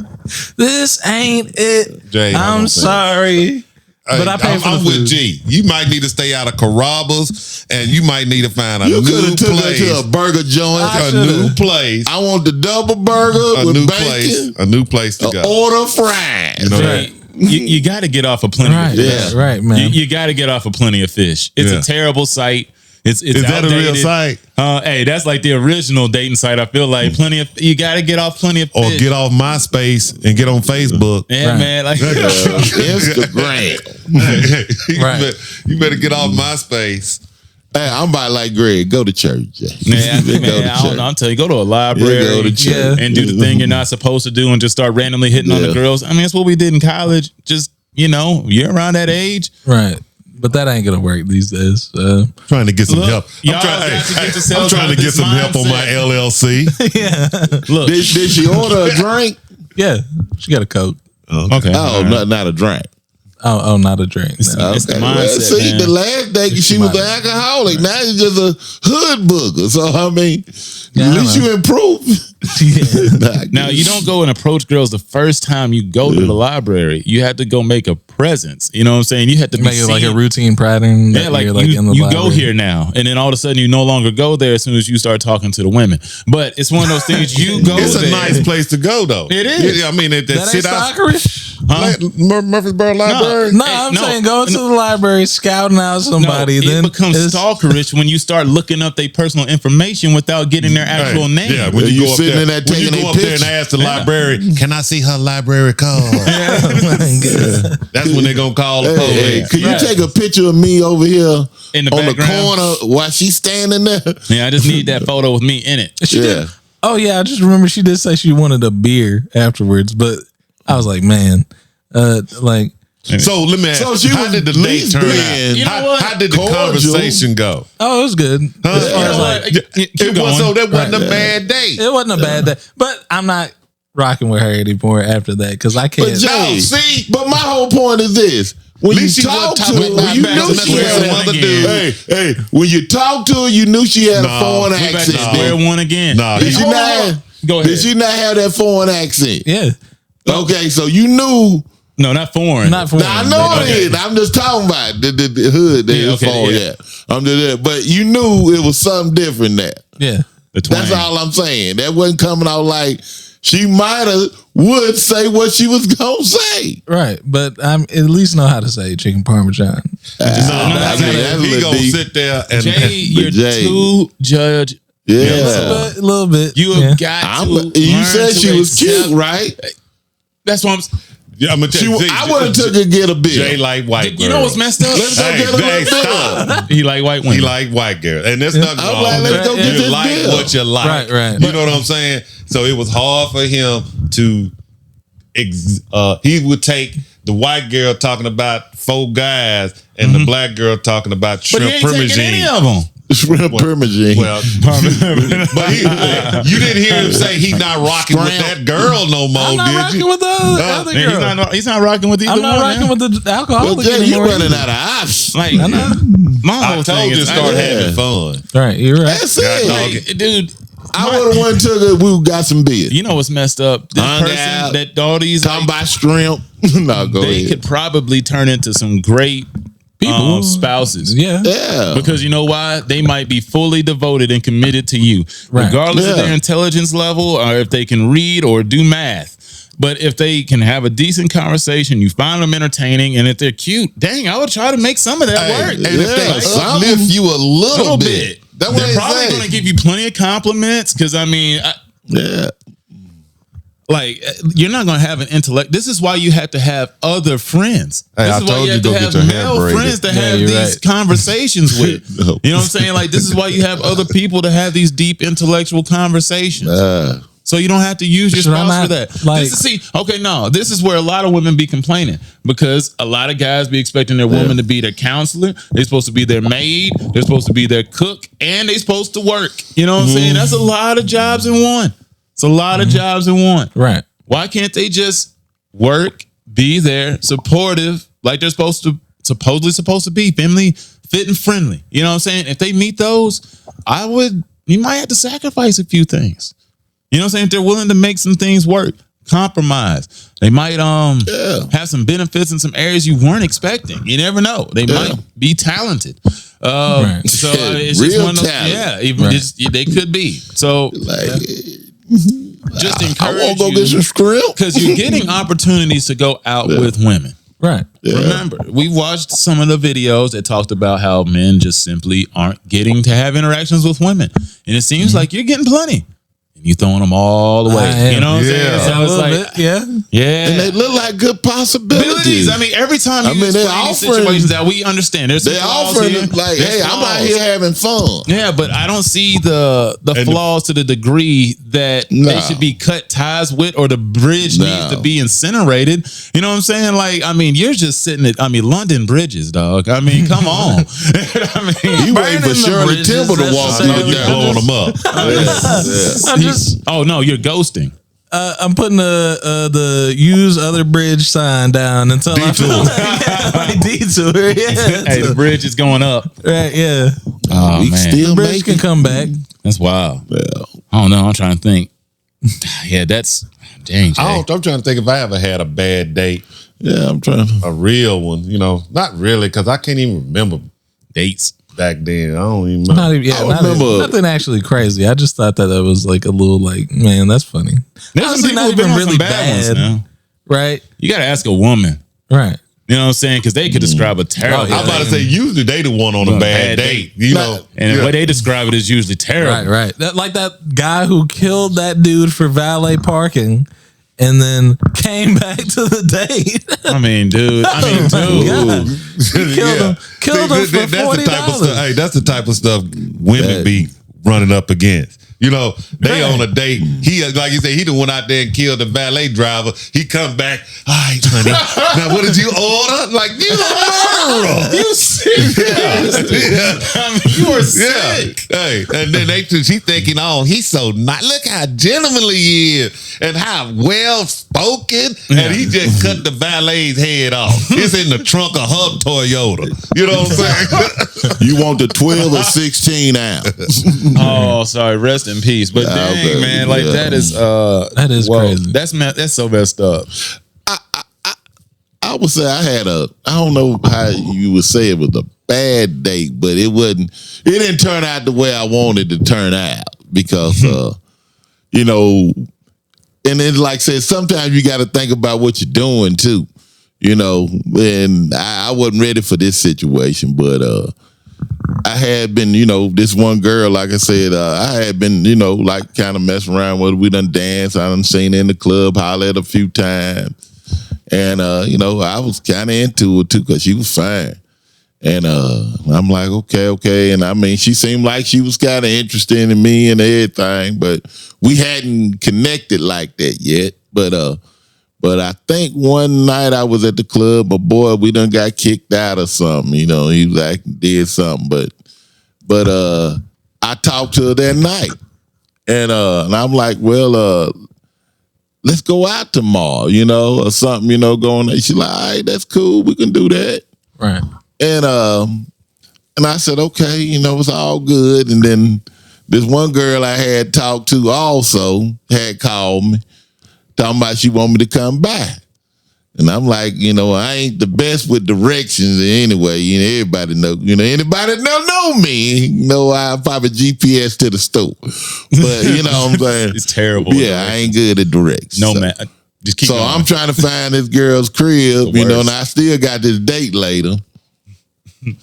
This ain't it. Jay, I'm sorry. But I paid for the I'm food. with G. You might need to stay out of Carrabba's, and you might need to find a You new could have took her place. to a burger joint. I A should've. new place. I want the double burger A with new bacon. place. A new place to go. Order fries. You know Right. You got to get off of plenty Right, of fish. right, man. You got to get off of plenty of fish. It's Yeah. a terrible site. It's Is that a real outdated. site? Hey, that's like the original dating site. I feel like you got to get off plenty of Or fish. get off MySpace and get on Facebook. Yeah, Right. man. Like, Instagram. You better get off MySpace. Hey, I'm about like Greg. Go to church, Jay. man, Go to I don't church. know. I'm telling you, go to a library Yeah, go to church. and do the thing you're not supposed to do and just start randomly hitting on the Yeah. girls. I mean, that's what we did in college. Just, you're around that age. Right. But that ain't going to work these days. Trying to get some Look, help. y'all got to get I'm yourselves trying out to of get this some help on my mindset. LLC. Look, Did she order a drink? Yeah. She got a Coke. okay. Oh, not a drink. Oh, not a drink. No. It's the Okay. mindset, Well, see, man. the last day she was an alcoholic. Now she's just a hood booger. So I mean, Yeah, at I least know. you improve. Now, you don't go and approach girls the first time you go to the library. You have to go make a presence. You know what I'm saying? You have to be Make it like a seen. routine pattern. Yeah, like, you're, you, in the you go library. here now, and then all of a sudden you no longer go there as soon as you start talking to the women. But it's one of those things you go It's there. a nice place to go, though. It is. Yeah, I mean, that That ain't sit out. stalkerish. Murfreesboro Library. No, Hey, I'm no, saying go to the library, scouting out somebody. No, then it becomes it's- stalkerish when you start looking up their personal information without getting their actual name. Yeah, when Are you you go up sitting there, in there when you taking go a up there and picture? ask the librarian, "Can I see her library card?" That's when they're gonna call the Hey, police. could you Right. take a picture of me over here In the on the background. corner while she's standing there? Yeah, I just need that photo with me in it. She Yeah. did. Oh yeah, I just remember she did say she wanted a beer afterwards, but I was like, man, like So let me ask, So she how was did the at date least turn being- out? You know How, what? how did the Cordial. conversation go? oh, it was good. Huh? As far as, like, It was, so that wasn't a bad date. it wasn't a bad day, but I'm not rocking with her anymore after that because I can't. But Jay, No, see? but my whole point is this: when At you least she talk wasn't to talking her, about you back knew to she square had one other again. dude. Hey, when you talk to her, you knew she had a Nah, foreign we Back to accent. square Did one again. Nah, she Hold not? on. Go ahead. Did she not have that foreign accent? Yeah, Okay, so you knew. No, not foreign. not for. Now, I know but- it is. I'm just talking about the hood. That Yeah, is okay, foreign, yeah. yeah. I'm just there, but you knew it was something different there. Yeah, the twang. That's all I'm saying. That wasn't coming out like she might have would say what she was gonna say. right. But I'm at least know how to say chicken parmesan. No, I mean, that's a he little gonna deep. sit there and Jay, you're Jay. too judge. Yeah. A little bit. You have got I'm, to. you learn said to she was accept- cute, right? That's what I'm. yeah, I'm gonna tell you. I would have took her to get a beer. Jay like white girls. You know what's messed up? Let's go Hey, get a hey, little stop. beer. He like white women. He like white girls, and there's nothing I'm wrong. like, let's go get You this like beer. what you like, Right, right. You know what I'm saying? So it was hard for him to. He would take the white girl talking about 4 guys and the black girl talking about but he shrimp ain't taking any parmesan. of them. Shrimp parmesan. Well, but you didn't hear him say he's not rocking with that girl no more, I'm not did rocking you? with the other Man, girl. he's not rocking with either I'm not one. rocking man. with the alcoholic Well, Jay, you anymore. running out of options. Like, I know. my I whole told thing you to is, start Yeah. having fun. Right, you're right. That's it. like, dude. I would have went to the. We got some beer. You know what's messed up? This Hung person out, that all these Talking about shrimp. No, go they ahead. could probably turn into some great People. spouses. Yeah. Yeah. Because you know why? They might be fully devoted and committed to you, Right. regardless of Yeah. their intelligence level or if they can read or do math. But if they can have a decent conversation, you find them entertaining, and if they're cute, dang, I would try to make some of that work. And if Yeah, they something. uplift you a little bit, bit. that's what They're they probably say. going to give you plenty of compliments because, I mean, Yeah. like you're not going to have an intellect. This is why you have to have other friends. Hey, This I is why told you you have go to get have your hair male braided. friends to Yeah, have you're these right. conversations with. No. You know what I'm saying? Like, this is why you have other people to have these deep intellectual conversations. So you don't have to use your Should I spouse for not, that. like- This is where a lot of women be complaining because a lot of guys be expecting their woman to be their counselor. They're supposed to be their maid. They're supposed to be their cook, and they're supposed to work. You know what I'm saying? That's a lot of jobs in one. It's a lot of jobs in one. Right. Why can't they just work, be there, supportive, like they're supposed to supposedly supposed to be, family, fit, and friendly. You know what I'm saying? If they meet those, you might have to sacrifice a few things. You know what I'm saying? If they're willing to make some things work, compromise. They might have some benefits in some areas you weren't expecting. You never know. They might be talented. Right. So it's Real just one of those, talent. even they could be. So just encourage I won't go get some script because you're getting opportunities to go out with women. Right. Yeah. Remember, we watched some of the videos that talked about how men just simply aren't getting to have interactions with women, and it seems like you're getting plenty. You throwing them all away. You know what I'm saying? So it's like, yeah. And they look like good possibilities. I mean, every time you they're explain these situations that we understand, there's some they're flaws offering here. like, There's hey, I'm flaws. out here having fun. Yeah, but I don't see the flaws to the degree that they should be cut ties with, or the bridge needs to be incinerated. You know what I'm saying? Like, I mean, you're just sitting at, London bridges, dog. I mean, come on. I mean, You waiting for Shirley Temple to walk through You blowing them up. oh no, you're ghosting. I'm putting the use other bridge sign down until Detour. I detour. Yeah. Hey, the bridge is going up. Right. Yeah. Oh We man, still The bridge make can it. come back. that's wild. Yeah. I don't know. I'm trying to think. Yeah, that's dang. Jay. I'm trying to think if I ever had a bad date, Yeah, I'm trying to. a real one. Not really, because I can't even remember Dates. back then. I don't even remember. Not even, remember- nothing actually crazy. I just thought that was like a little like, man, that's funny. There's some Honestly, people not who've been even on really some bad ones bad. now. Right. You got to ask a woman. Right. You know what I'm saying? Because they could describe a terrible. yeah. I'm about to say, usually they the one on a bad date. And the way they describe it is usually terrible. Right. That guy who killed that dude for valet parking and then came back to the date. I mean, dude. God. Killed him for That's the type of $40. stuff. Hey, that's the type of stuff women be running up against. They on a date. He, like you said, he done went out there and killed the valet driver. He come back. All right, honey. Now, what did you order? Like, you a murderer. You serious? I mean, you are sick. Hey, and then she thinking, oh, he's so nice. Look how gentlemanly he is and how well spoken. And he just cut the valet's head off. It's in the trunk of her Toyota. You know what I'm saying? You want the 12 or 16 ounce? Oh, sorry. Rest in peace. But dang, okay. man, like that is crazy. That's so messed up. I would say I don't know how you would say it was a bad date, but it didn't turn out the way I wanted to turn out because, and it's like I said, sometimes you got to think about what you're doing too, and I wasn't ready for this situation, but, I had been, this one girl, like I said, I had been, like kind of messing around with her. We done danced. I done seen her in the club, hollered a few times. And, I was kind of into it too because she was fine. And I'm like, okay. And I mean, she seemed like she was kind of interested in me and everything, but we hadn't connected like that yet. But I think one night I was at the club, but boy, we done got kicked out or something. He was like, did something. But I talked to her that night. And I'm like, well, let's go out tomorrow, or something, going on. She's like, all right, that's cool. We can do that. Right. And I said, okay, it's all good. And then this one girl I had talked to also had called me, talking about she want me to come by. And I'm like, I ain't the best with directions anyway. Everybody know, anybody know me. I probably GPS to the store. But what I'm saying? It's terrible. Yeah, I ain't good at directions. No, man. Just keep So going. I'm trying to find this girl's crib, and I still got this date later.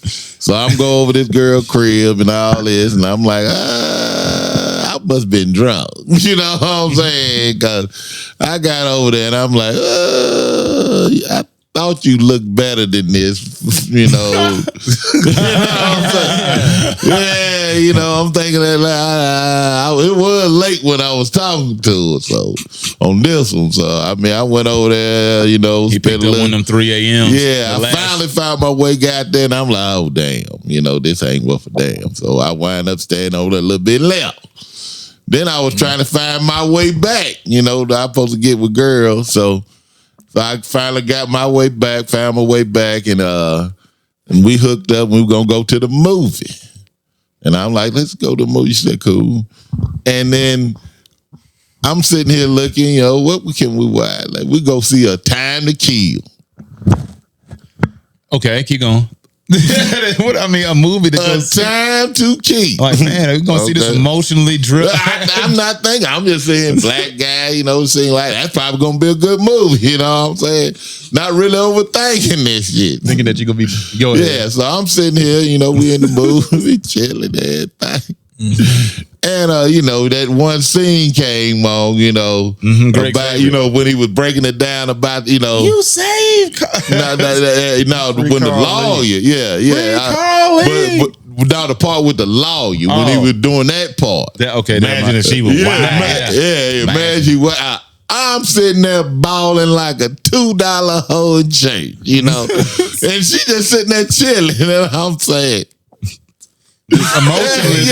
So I'm going over this girl crib and all this, and I'm like, I must have been drunk. You know what I'm saying? Because I got over there and I'm like, I thought you looked better than this, you know. You know what I'm saying? Yeah, I'm thinking that it was late when I was talking to her, so on this one. So I mean, I went over there, He picked up one of them 3 a.m. Yeah, I finally found my way, got there, and I'm like, oh damn, this ain't worth a damn. So I wind up staying over there a little bit left. Then I was trying to find my way back, I'm supposed to get with girls. So I finally got my way back, found my way back, and And we hooked up. We were gonna go to the movie. And I'm like, let's go to the movie. She said, cool. And then I'm sitting here looking, what can we watch? Like, we go see A Time to Kill. Okay, keep going. What I mean, a movie that A Time to Kill. Like, man, we're gonna see this emotionally driven. I'm not thinking. I'm just saying, black guy, seem like that's probably gonna be a good movie. You know what I'm saying? Not really overthinking this shit. Thinking that you're gonna be yeah. So I'm sitting here, we in the movie, chilling, everything. And that one scene came on, about when he was breaking it down about you saved when the lawyer, but now the part with the lawyer when he was doing that part. Imagine if she was imagine what I'm sitting there balling like a $2 whole change, and she just sitting there chilling, and I'm saying. Emotionally,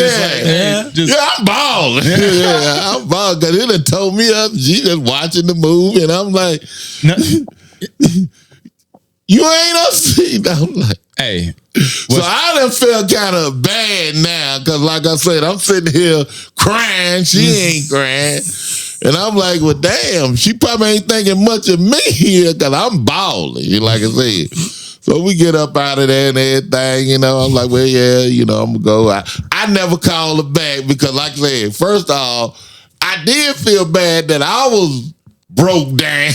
I'm balling. I'm balling because it done told me up. She just watching the movie, and I'm like, you ain't upset. I'm like, hey. So I done felt kind of bad now because, like I said, I'm sitting here crying. She ain't crying. And I'm like, well, damn, she probably ain't thinking much of me here because I'm balling, like I said. So we get up out of there and everything, I'm like, well, yeah, I'm going to go. I never called her back because, like I said, first of all, I did feel bad that I was broke down,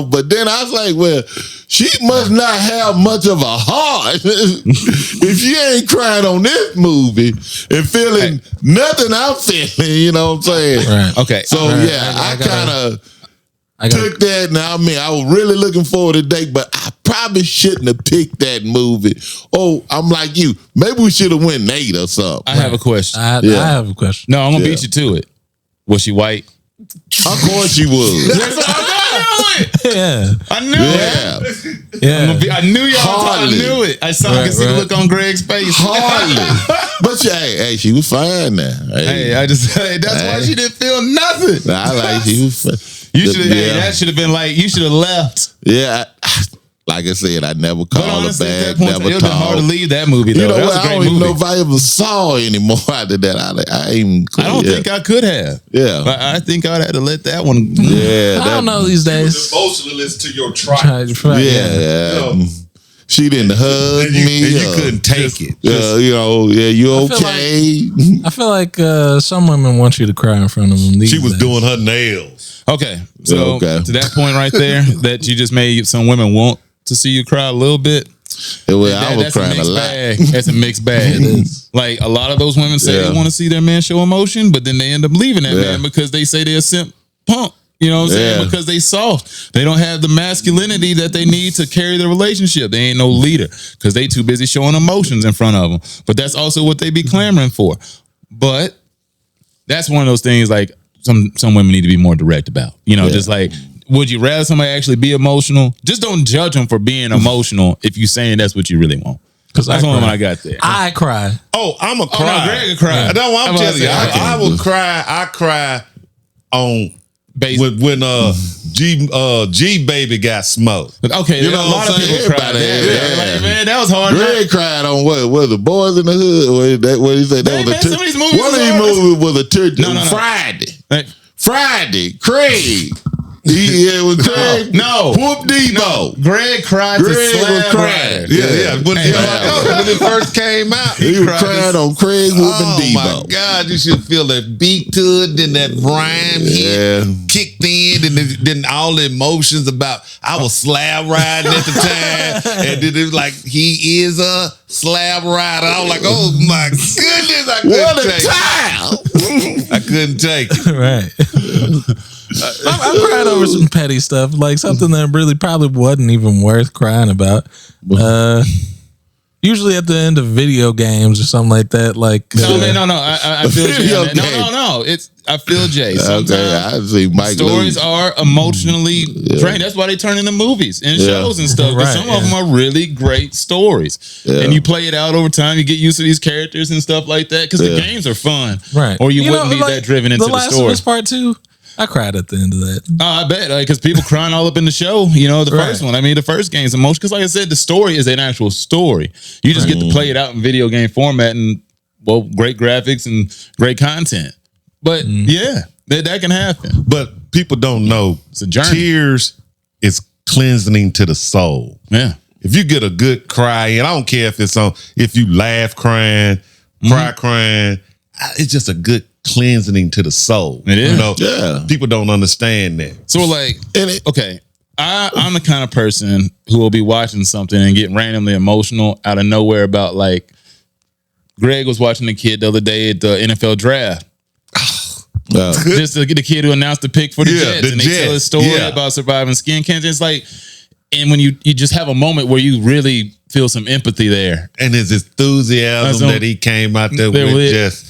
but then I was like, well, she must not have much of a heart if she ain't crying on this movie and feeling nothing I'm feeling, you know what I'm saying? Right. Okay. So, I kind of took that, and I was really looking forward to the date, but I probably shouldn't have picked that movie. Oh, I'm like you. Maybe we should have went Nate or something. I have a question. I have a question. No, I'm gonna beat you to it. Was she white? Of course she was. Yeah. I knew it. Yeah. I knew y'all. Hardly. I knew it. I could see the look on Greg's face. Hardly. But she was fine now. Hey, that's why she didn't feel nothing. I like she was fine. That should have been like, you should have left. Yeah. Like I said, I never called her back, never it was hard to talked. leave that movie, though. That was a great I don't even movie. know if I ever saw her anymore after that. I don't think I could have. Yeah. I think I'd have to let that one. Yeah. I don't know these days. Emotionalist to your tribe. Yeah. She didn't hug me. You couldn't take it. You okay? I feel like some women want you to cry in front of them. She was doing her nails. Okay. So to that point right there, that you just made some women want to see you cry a little bit. I was crying a lot. That's a mixed bag. It is. Like a lot of those women say they want to see their man show emotion, but then they end up leaving that man because they say they're a simp punk. You know what I'm saying? Because they soft. They don't have the masculinity that they need to carry the relationship. They ain't no leader because they too busy showing emotions in front of them. But that's also what they be clamoring for. But that's one of those things like some women need to be more direct about. Just like, would you rather somebody actually be emotional? Just don't judge them for being emotional if you're saying that's what you really want. Because that's one I got there. I cry. Oh, I'm a cry. No, Greg will cry. I know. I'm telling you, I will cry. I cry on when G Baby got smoked. Okay, a lot of people cried. Man, that was hard. Greg cried on what? Was the Boys in the Hood? What he said? That was some of these movies. One of these movies was a turkey. No. Friday. Craig. It was Greg. No. Whoop Debo. No. Greg cried to Slab crying. Yeah. When it first came out, he was crying on Craig whooping Debo. Oh my God, you should feel that beat to it, then that rhyme hit kicked in, and then all the emotions about I was slab riding at the time, and then it was like he is a slab rider. I was like, oh my goodness, I couldn't take it. Right. I cried over some petty stuff, like something that really probably wasn't even worth crying about. Usually at the end of video games or something like that. Like no. I feel Jay. No. I feel Jay. I see Mike. Stories are emotionally drained. That's why they turn into movies and shows and stuff. Right, some of them are really great stories, and you play it out over time. You get used to these characters and stuff like that because the games are fun, right? Or you wouldn't be that driven into the story. Last of Us Part 2. I cried at the end of that. Oh, I bet, because people crying all up in the show. The first one. I mean, the first game's emotional because, like I said, the story is an actual story. You just get to play it out in video game format and great graphics and great content. But yeah, that can happen. But people don't know It's a journey. Tears is cleansing to the soul. Yeah. If you get a good cry, and I don't care if you laugh crying, cry crying, it's just a good cleansing to the soul. It is. Yeah. People don't understand that. So okay, I'm the kind of person who will be watching something and get randomly emotional out of nowhere about, like, Greg was watching the kid the other day at the NFL draft. Just the kid who announced the pick for the Jets, and they tell his story about surviving skin cancer. It's like, and when you just have a moment where you really feel some empathy there, And his enthusiasm that he came out there with,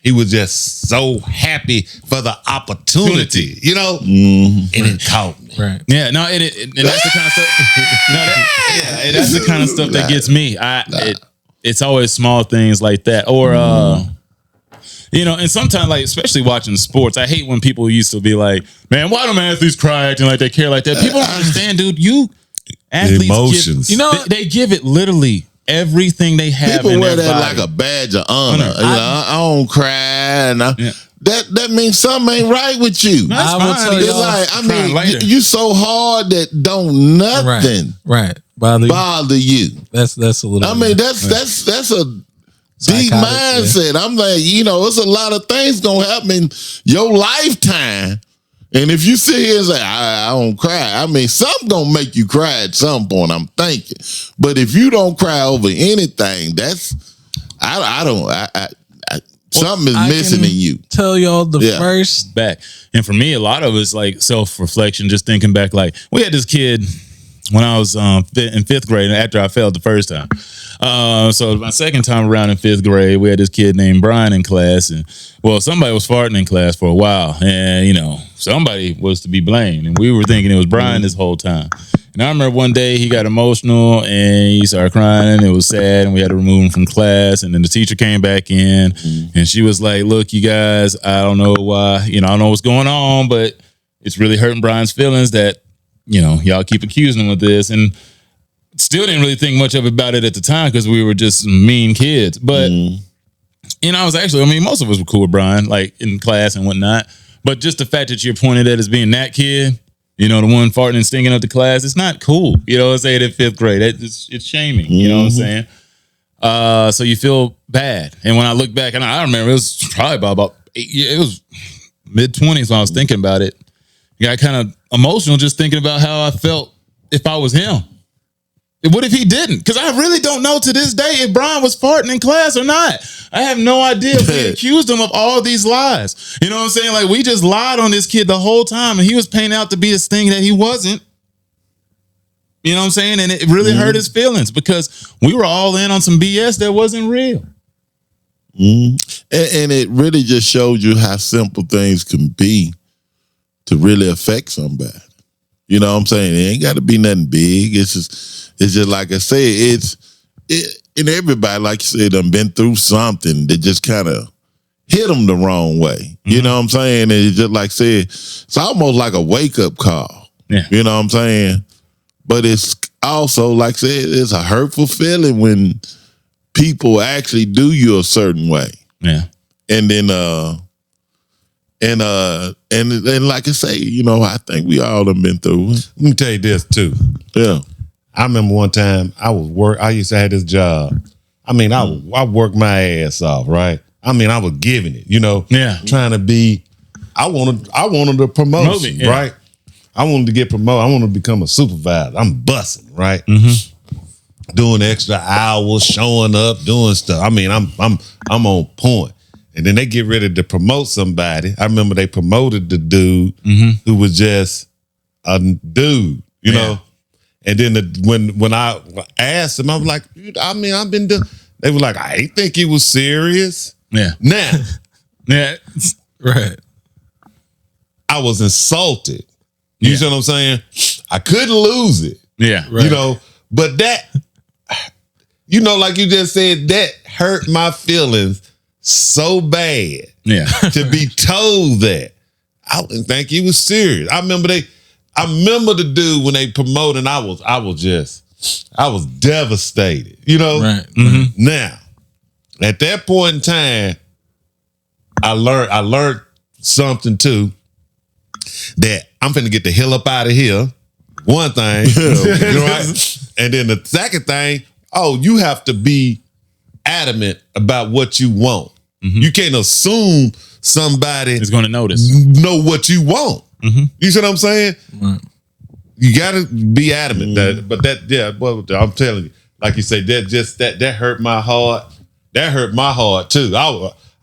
he was just so happy for the opportunity, and it caught me. Right. yeah, no, and that's the kind of stuff. And that's the kind of stuff that gets me. It's always small things like that, or and sometimes, like, especially watching sports, I hate when people used to be like, "Man, why don't athletes cry acting like they care like that?" People don't understand, dude. Athletes Emotions. they give it literally everything they have. People in wear their that body. like a badge of honor. I don't cry, and that means something ain't right with you. That's I will fine. tell It's y'all, like, I crying mean, later. you so hard that don't nothing Right. bother you. That's a little. I mean, that's a deep Psychotic, mindset. I'm like, it's a lot of things gonna happen in your lifetime. And if you sit here and say, I don't cry, I mean, something gonna make you cry at some point, I'm thinking. But if you don't cry over anything, something is missing in you. Tell y'all the first. back. And for me, a lot of it's like self-reflection, just thinking back. Like, we had this kid when I was in fifth grade after I failed the first time. So my second time around in fifth grade, we had this kid named Brian in class. And, somebody was farting in class for a while. And, somebody was to be blamed. And we were thinking it was Brian this whole time. And I remember one day he got emotional and he started crying. It was sad, and we had to remove him from class. And then the teacher came back in, and she was like, "Look, you guys, I don't know why, I don't know what's going on, but it's really hurting Brian's feelings that, y'all keep accusing him of this." And still didn't really think much about it at the time because we were just mean kids. But, I was actually, most of us were cool with Brian, like in class and whatnot. But just the fact that you're pointed at as being that kid, the one farting and stinking up the class, it's not cool. Say it in fifth grade. It's shaming. You know what I'm saying? So you feel bad. And when I look back, and I remember it was probably about 8 years, it was mid-20s when I was thinking about it. I got kind of emotional just thinking about how I felt if I was him. What if he didn't? Because I really don't know to this day if Brian was farting in class or not. I have no idea if we accused him of all these lies. You know what I'm saying? Like, we just lied on this kid the whole time, and he was painted out to be this thing that he wasn't. You know what I'm saying? And it really hurt his feelings because we were all in on some BS that wasn't real. And it really just showed you how simple things can be to really affect somebody. You know what I'm saying? It ain't got to be nothing big. It's just like I said, and everybody, like you said, done been through something that just kind of hit them the wrong way. You know what I'm saying? And it's just like I said, it's almost like a wake-up call. Yeah. You know what I'm saying? But it's also, like I said, it's a hurtful feeling when people actually do you a certain way. Yeah. And then and like I say, I think we all have been through it. Let me tell you this too. Yeah. I remember one time I used to have this job. I worked my ass off, right? I was giving it, trying to be. I wanted a promotion, right? I wanted to get promoted. I wanted to become a supervisor. I'm busting, right? Doing extra hours, showing up, doing stuff. I'm on point. And then they get ready to promote somebody. I remember they promoted the dude who was just a dude, you know. And then when I asked them, I was like, I've been doing. They were like, I didn't think he was serious. Yeah. Now, Right. I was insulted. You see what I'm saying? I couldn't lose it. Yeah. Right. But that, like you just said, that hurt my feelings so bad. Yeah. To be told that. I didn't think he was serious. I remember the dude when they promoted, I was devastated, you know? Right. Now, at that point in time, I learned something too, that I'm finna get the hell up out of here. One thing, right? And then the second thing, you have to be adamant about what you want. You can't assume somebody is going to know what you want. You see what I'm saying? Right. You gotta be adamant. I'm telling you, like you say, that hurt my heart. That hurt my heart too.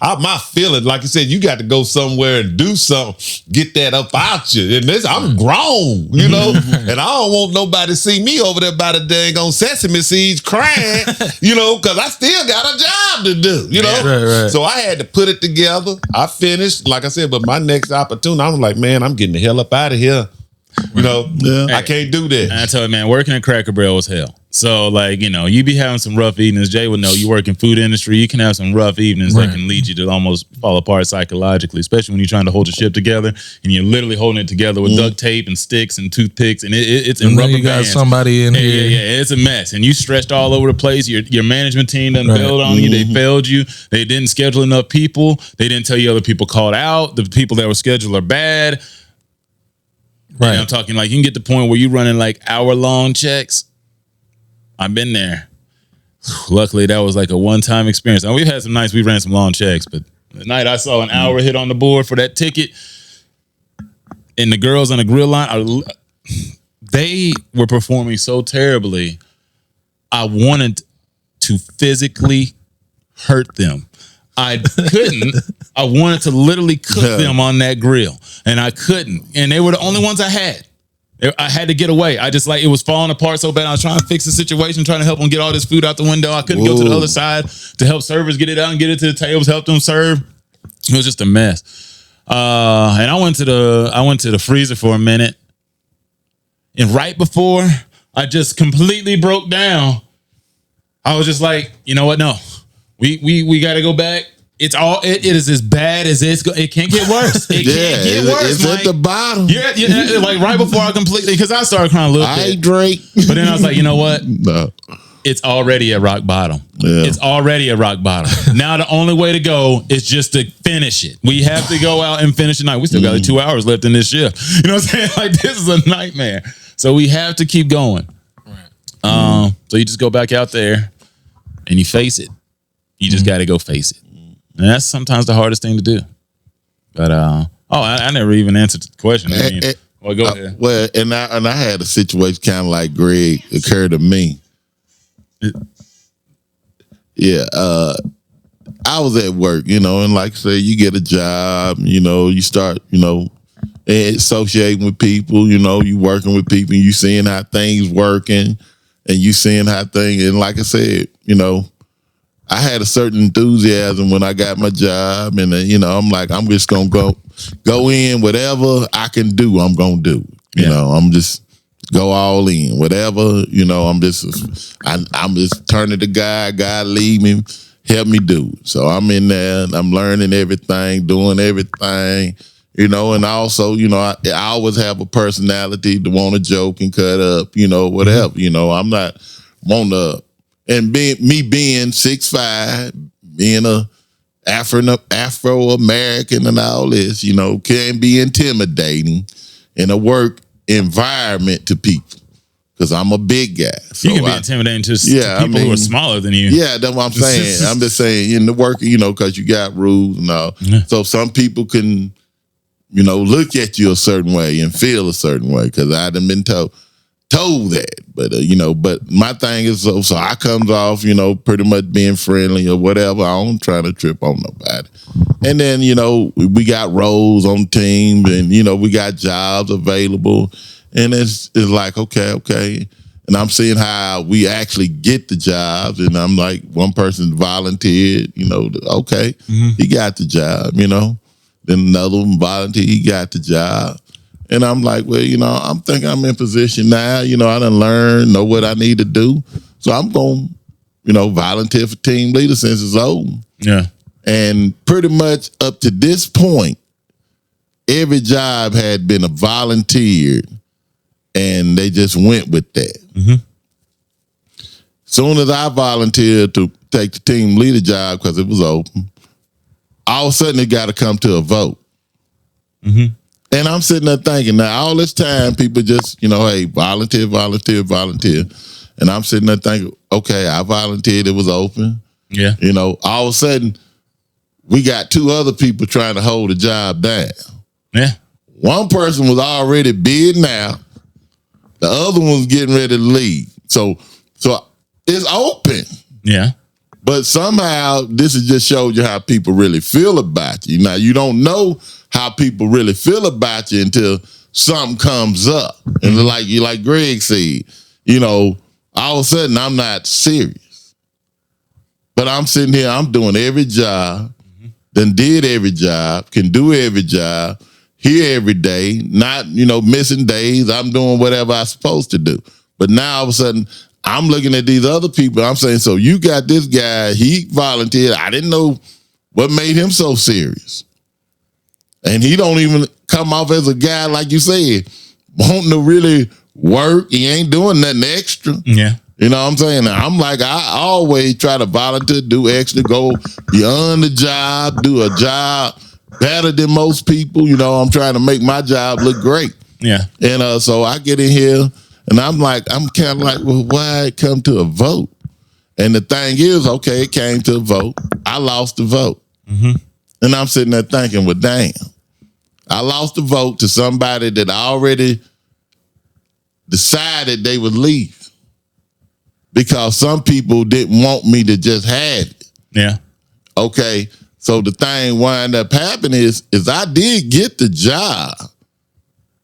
My feeling, like you said, you got to go somewhere and do something, get that up out you. And I'm grown, you know, and I don't want nobody to see me over there by the dang on sesame seeds crying, you know, because I still got a job to do, you know. Right. So I had to put it together. I finished, like I said, but my next opportunity, I was like, man, I'm getting the hell up out of here. You know, I can't do that. And I tell you, man, working at Cracker Barrel was hell. So, like, you know, you be having some rough evenings. Jay would know, you work in food industry, you can have some rough evenings that can lead you to almost fall apart psychologically, especially when you're trying to hold your ship together and you're literally holding it together with duct tape and sticks and toothpicks, and it's in rubber you got bands. somebody in here. Yeah, it's a mess. And you stretched all over the place. Your management team done bailed on you. They failed you. They didn't schedule enough people. They didn't tell you other people called out. The people that were scheduled are bad. Right. I'm talking like you can get to the point where you're running like hour-long checks. I've been there. Luckily, that was like a one-time experience. Now, we've had some nights we ran some long checks, but the night I saw an hour hit on the board for that ticket, and the girls on the grill line, they were performing so terribly, I wanted to physically hurt them. I couldn't. I wanted to literally cook them on that grill, and I couldn't. And they were the only ones I had. I had to get away. I just it was falling apart so bad. I was trying to fix the situation, trying to help them get all this food out the window. I couldn't go to the other side to help servers get it out and get it to the tables, help them serve. It was just a mess. And I went to the freezer for a minute, and right before I just completely broke down, I was just like, you know what? No. We got to go back. It is as bad as it can't get worse. It can't get worse. It's at the bottom. Yeah, like right before I completely, because I started crying a little bit. I Drake. But then I was like, you know what? No. It's already at rock bottom. Yeah. It's already at rock bottom. Now the only way to go is just to finish it. We have to go out and finish the night. We still got like 2 hours left in this shift. You know what I'm saying? Like, this is a nightmare. So we have to keep going. Right. So you just go back out there and you face it. You just got to go face it. And that's sometimes the hardest thing to do. But, I never even answered the question. I mean, go ahead. Well, and I had a situation kind of like Greg occur to me. I was at work, you know, and like I say, you get a job, you know, you start, you know, associating with people, you know, you working with people, and you seeing how things working, and you seeing how things, and like I said, you know, I had a certain enthusiasm when I got my job, and you know, I'm like, I'm just gonna go in, whatever I can do, I'm gonna do. You know, I'm just go all in, whatever. You know, I'm just turning to God lead me, help me do it. So I'm in there, and I'm learning everything, doing everything. You know, and also, you know, I always have a personality to want to joke and cut up. You know, whatever. You know, I'm not want to. And being 6'5", being a Afro-American and all this, you know, can be intimidating in a work environment to people. Because I'm a big guy. So you can be intimidating to people who are smaller than you. Yeah, that's what I'm saying. I'm just saying in the work, you know, because you got rules and all. Yeah. So some people can, you know, look at you a certain way and feel a certain way, because I done been told that, but you know, but my thing is so I comes off, you know, pretty much being friendly or whatever. I don't try to trip on nobody. And then, you know, we got roles on team, and you know, we got jobs available, and it's like okay, and I'm seeing how we actually get the jobs, and I'm like, one person volunteered, you know, okay, he got the job, you know, then another one volunteered, he got the job. And I'm like, well, you know, I'm thinking I'm in position now. You know, I done learned, know what I need to do. So I'm going to, you know, volunteer for team leader since it's old. Yeah. And pretty much up to this point, every job had been a volunteered, and they just went with that. Mm-hmm. Soon as I volunteered to take the team leader job because it was open, all of a sudden it got to come to a vote. Mm-hmm. And I'm sitting there thinking, now all this time people just, hey, volunteer. And I'm sitting there thinking, okay, I volunteered, it was open. Yeah. All of a sudden we got 2 other people trying to hold the job down. Yeah. One person was already bidding out. The other one was getting ready to leave. So it's open. Yeah. But somehow this has just showed you how people really feel about you. Now, you don't know how people really feel about you until something comes up. And like Greg said, all of a sudden I'm not serious. But I'm sitting here, I'm doing every job, then did every job, can do every job, here every day, not, missing days. I'm doing whatever I'm supposed to do. But now all of a sudden I'm looking at these other people. I'm saying, so you got this guy, he volunteered. I didn't know what made him so serious. And he don't even come off as a guy, like you said, wanting to really work. He ain't doing nothing extra. Yeah. You know what I'm saying? I'm like, I always try to volunteer, do extra, go beyond the job, do a job better than most people. I'm trying to make my job look great. Yeah. And so I get in here and I'm kind of like, well, why it come to a vote? And the thing is, okay, it came to a vote. I lost the vote. Mm-hmm. And I'm sitting there thinking, well, damn, I lost the vote to somebody that already decided they would leave because some people didn't want me to just have it. Yeah. Okay. So the thing wind up happening is I did get the job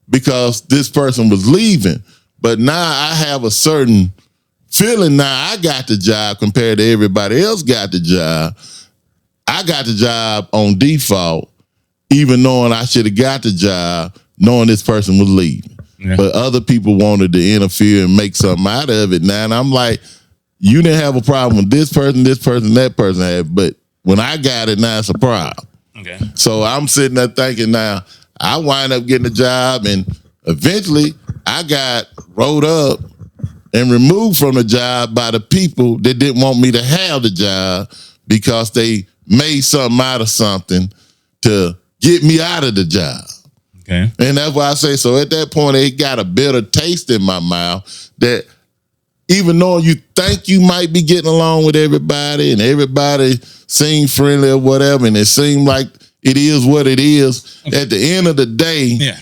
because this person was leaving. But now I have a certain feeling now I got the job compared to everybody else got the job. I got the job on default, even knowing I should have got the job, knowing this person was leaving. Yeah. But other people wanted to interfere and make something out of it. Now, and I'm like, you didn't have a problem with this person, that person had, but when I got it, now it's a problem. Okay. So I'm sitting there thinking now, I wind up getting a job, and eventually I got rolled up and removed from the job by the people that didn't want me to have the job because they made something out of something to get me out of the job. Okay. And that's why I say, so at that point, it got a bitter taste in my mouth that even though you think you might be getting along with everybody and everybody seems friendly or whatever, and it seems like it is what it is, at the end of the day, Yeah.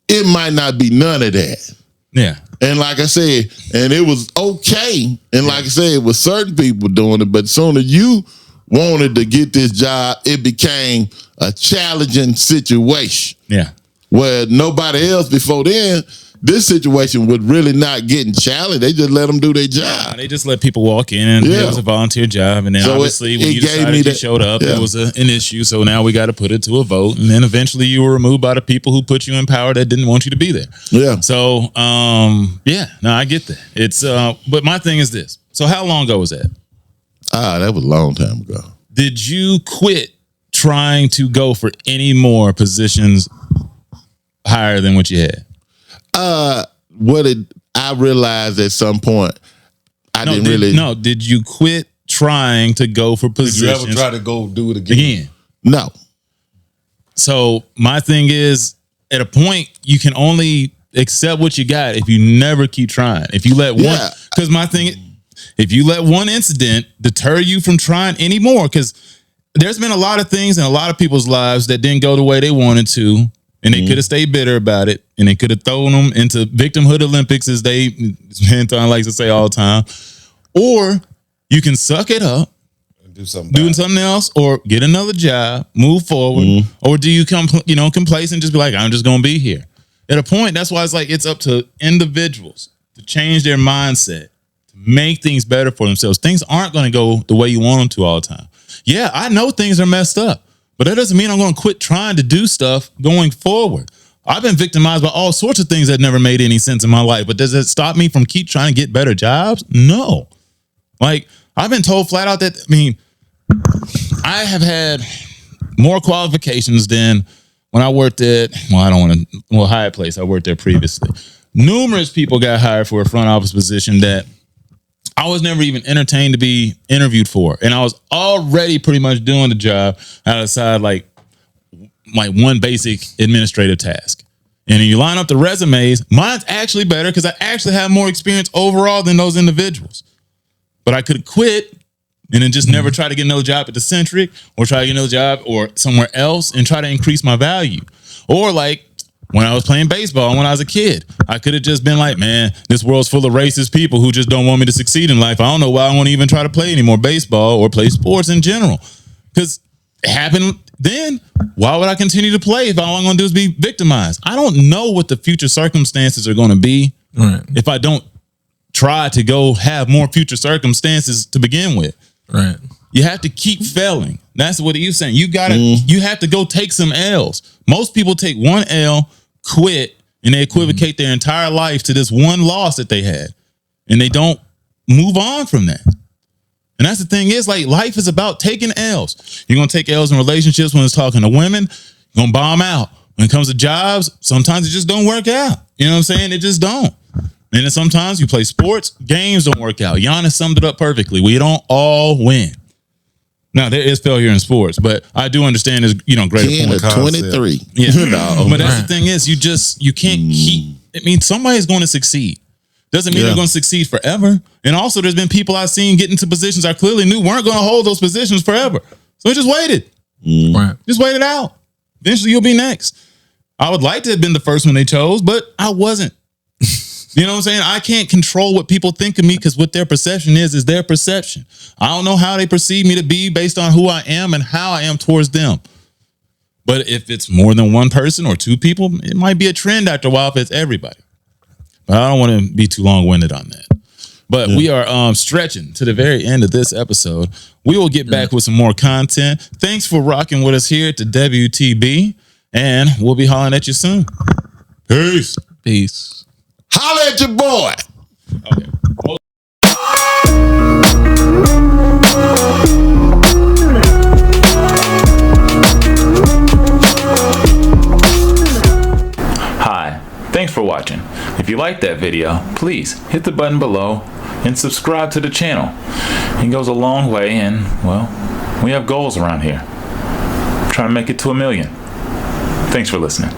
it might not be none of that. Yeah. And like I said, and it was okay. And like I said, it was certain people doing it, but as soon as you wanted to get this job, it became a challenging situation. Yeah. Where nobody else before then, this situation was really not getting challenged. They just let them do their job. They just let people walk in, and it was a volunteer job. And then So obviously, when it you gave decided me you that- showed up, yeah. it was an issue. So now we got to put it to a vote. And then eventually, you were removed by the people who put you in power that didn't want you to be there. Yeah. So, no, I get that. It's, but my thing is this. So, how long ago was that? That was a long time ago. Did you quit trying to go for any more positions higher than what you had? I realized at some point Did you quit trying to go for Did you positions? ever try to go do it again? No. So my thing is, at a point, you can only accept what you got if you never keep trying. If you let one, because my thing, if you let one incident deter you from trying anymore, because there's been a lot of things in a lot of people's lives that didn't go the way they wanted to, and they could have stayed bitter about it, and they could have thrown them into victimhood Olympics, as Anton likes to say all the time. Or you can suck it up, Do something. doing something else, or get another job, move forward, or do you complacent, just be like, I'm just gonna be here. At a point, that's why it's like it's up to individuals to change their mindset, to make things better for themselves. Things aren't gonna go the way you want them to all the time. Yeah, I know things are messed up, but that doesn't mean I'm gonna quit trying to do stuff going forward. I've been victimized by all sorts of things that never made any sense in my life, but does it stop me from keep trying to get better jobs? No. Like, I've been told flat out that, I have had more qualifications than when I worked at, Hyatt Place, I worked there previously. Numerous people got hired for a front office position that I was never even entertained to be interviewed for. And I was already pretty much doing the job outside like one basic administrative task. And you line up the resumes, mine's actually better because I actually have more experience overall than those individuals. But I could quit and then just never try to get another job at the Centric or try to get another job or somewhere else and try to increase my value. Or like when I was playing baseball when I was a kid, I could have just been like, man, this world's full of racist people who just don't want me to succeed in life. I don't know why I won't even try to play any more baseball or play sports in general. Because it happened then. Why would I continue to play if all I'm going to do is be victimized? I don't know what the future circumstances are going to be if I don't try to go have more future circumstances to begin with. Right. You have to keep failing. That's what he's saying. You have to go take some L's. Most people take one L, quit, and they equivocate their entire life to this one loss that they had. And they don't move on from that. And that's the thing is, like, life is about taking L's. You're going to take L's in relationships when it's talking to women. You're going to bomb out. When it comes to jobs, sometimes it just don't work out. You know what I'm saying? It just don't. And then sometimes you play sports, games don't work out. Giannis summed it up perfectly. We don't all win. Now, there is failure in sports, but I do understand there's, greater 10 point. or 23. Yeah. But that's the thing is, you can't keep, somebody's going to succeed. Doesn't mean they're going to succeed forever. And also there's been people I've seen get into positions I clearly knew weren't going to hold those positions forever. So I just waited. Right. Just wait it out. Eventually you'll be next. I would like to have been the first one they chose, but I wasn't. You know what I'm saying? I can't control what people think of me because what their perception is their perception. I don't know how they perceive me to be based on who I am and how I am towards them. But if it's more than one person or two people, it might be a trend after a while if it's everybody. But I don't want to be too long-winded on that. But we are stretching to the very end of this episode. We will get back with some more content. Thanks for rocking with us here at the WTB. And we'll be hollering at you soon. Peace. Peace. Holla at your boy. Okay. Hi, thanks for watching. If you liked that video, please hit the button below and subscribe to the channel. It goes a long way and, well, we have goals around here. I'm trying to make it to 1 million. Thanks for listening.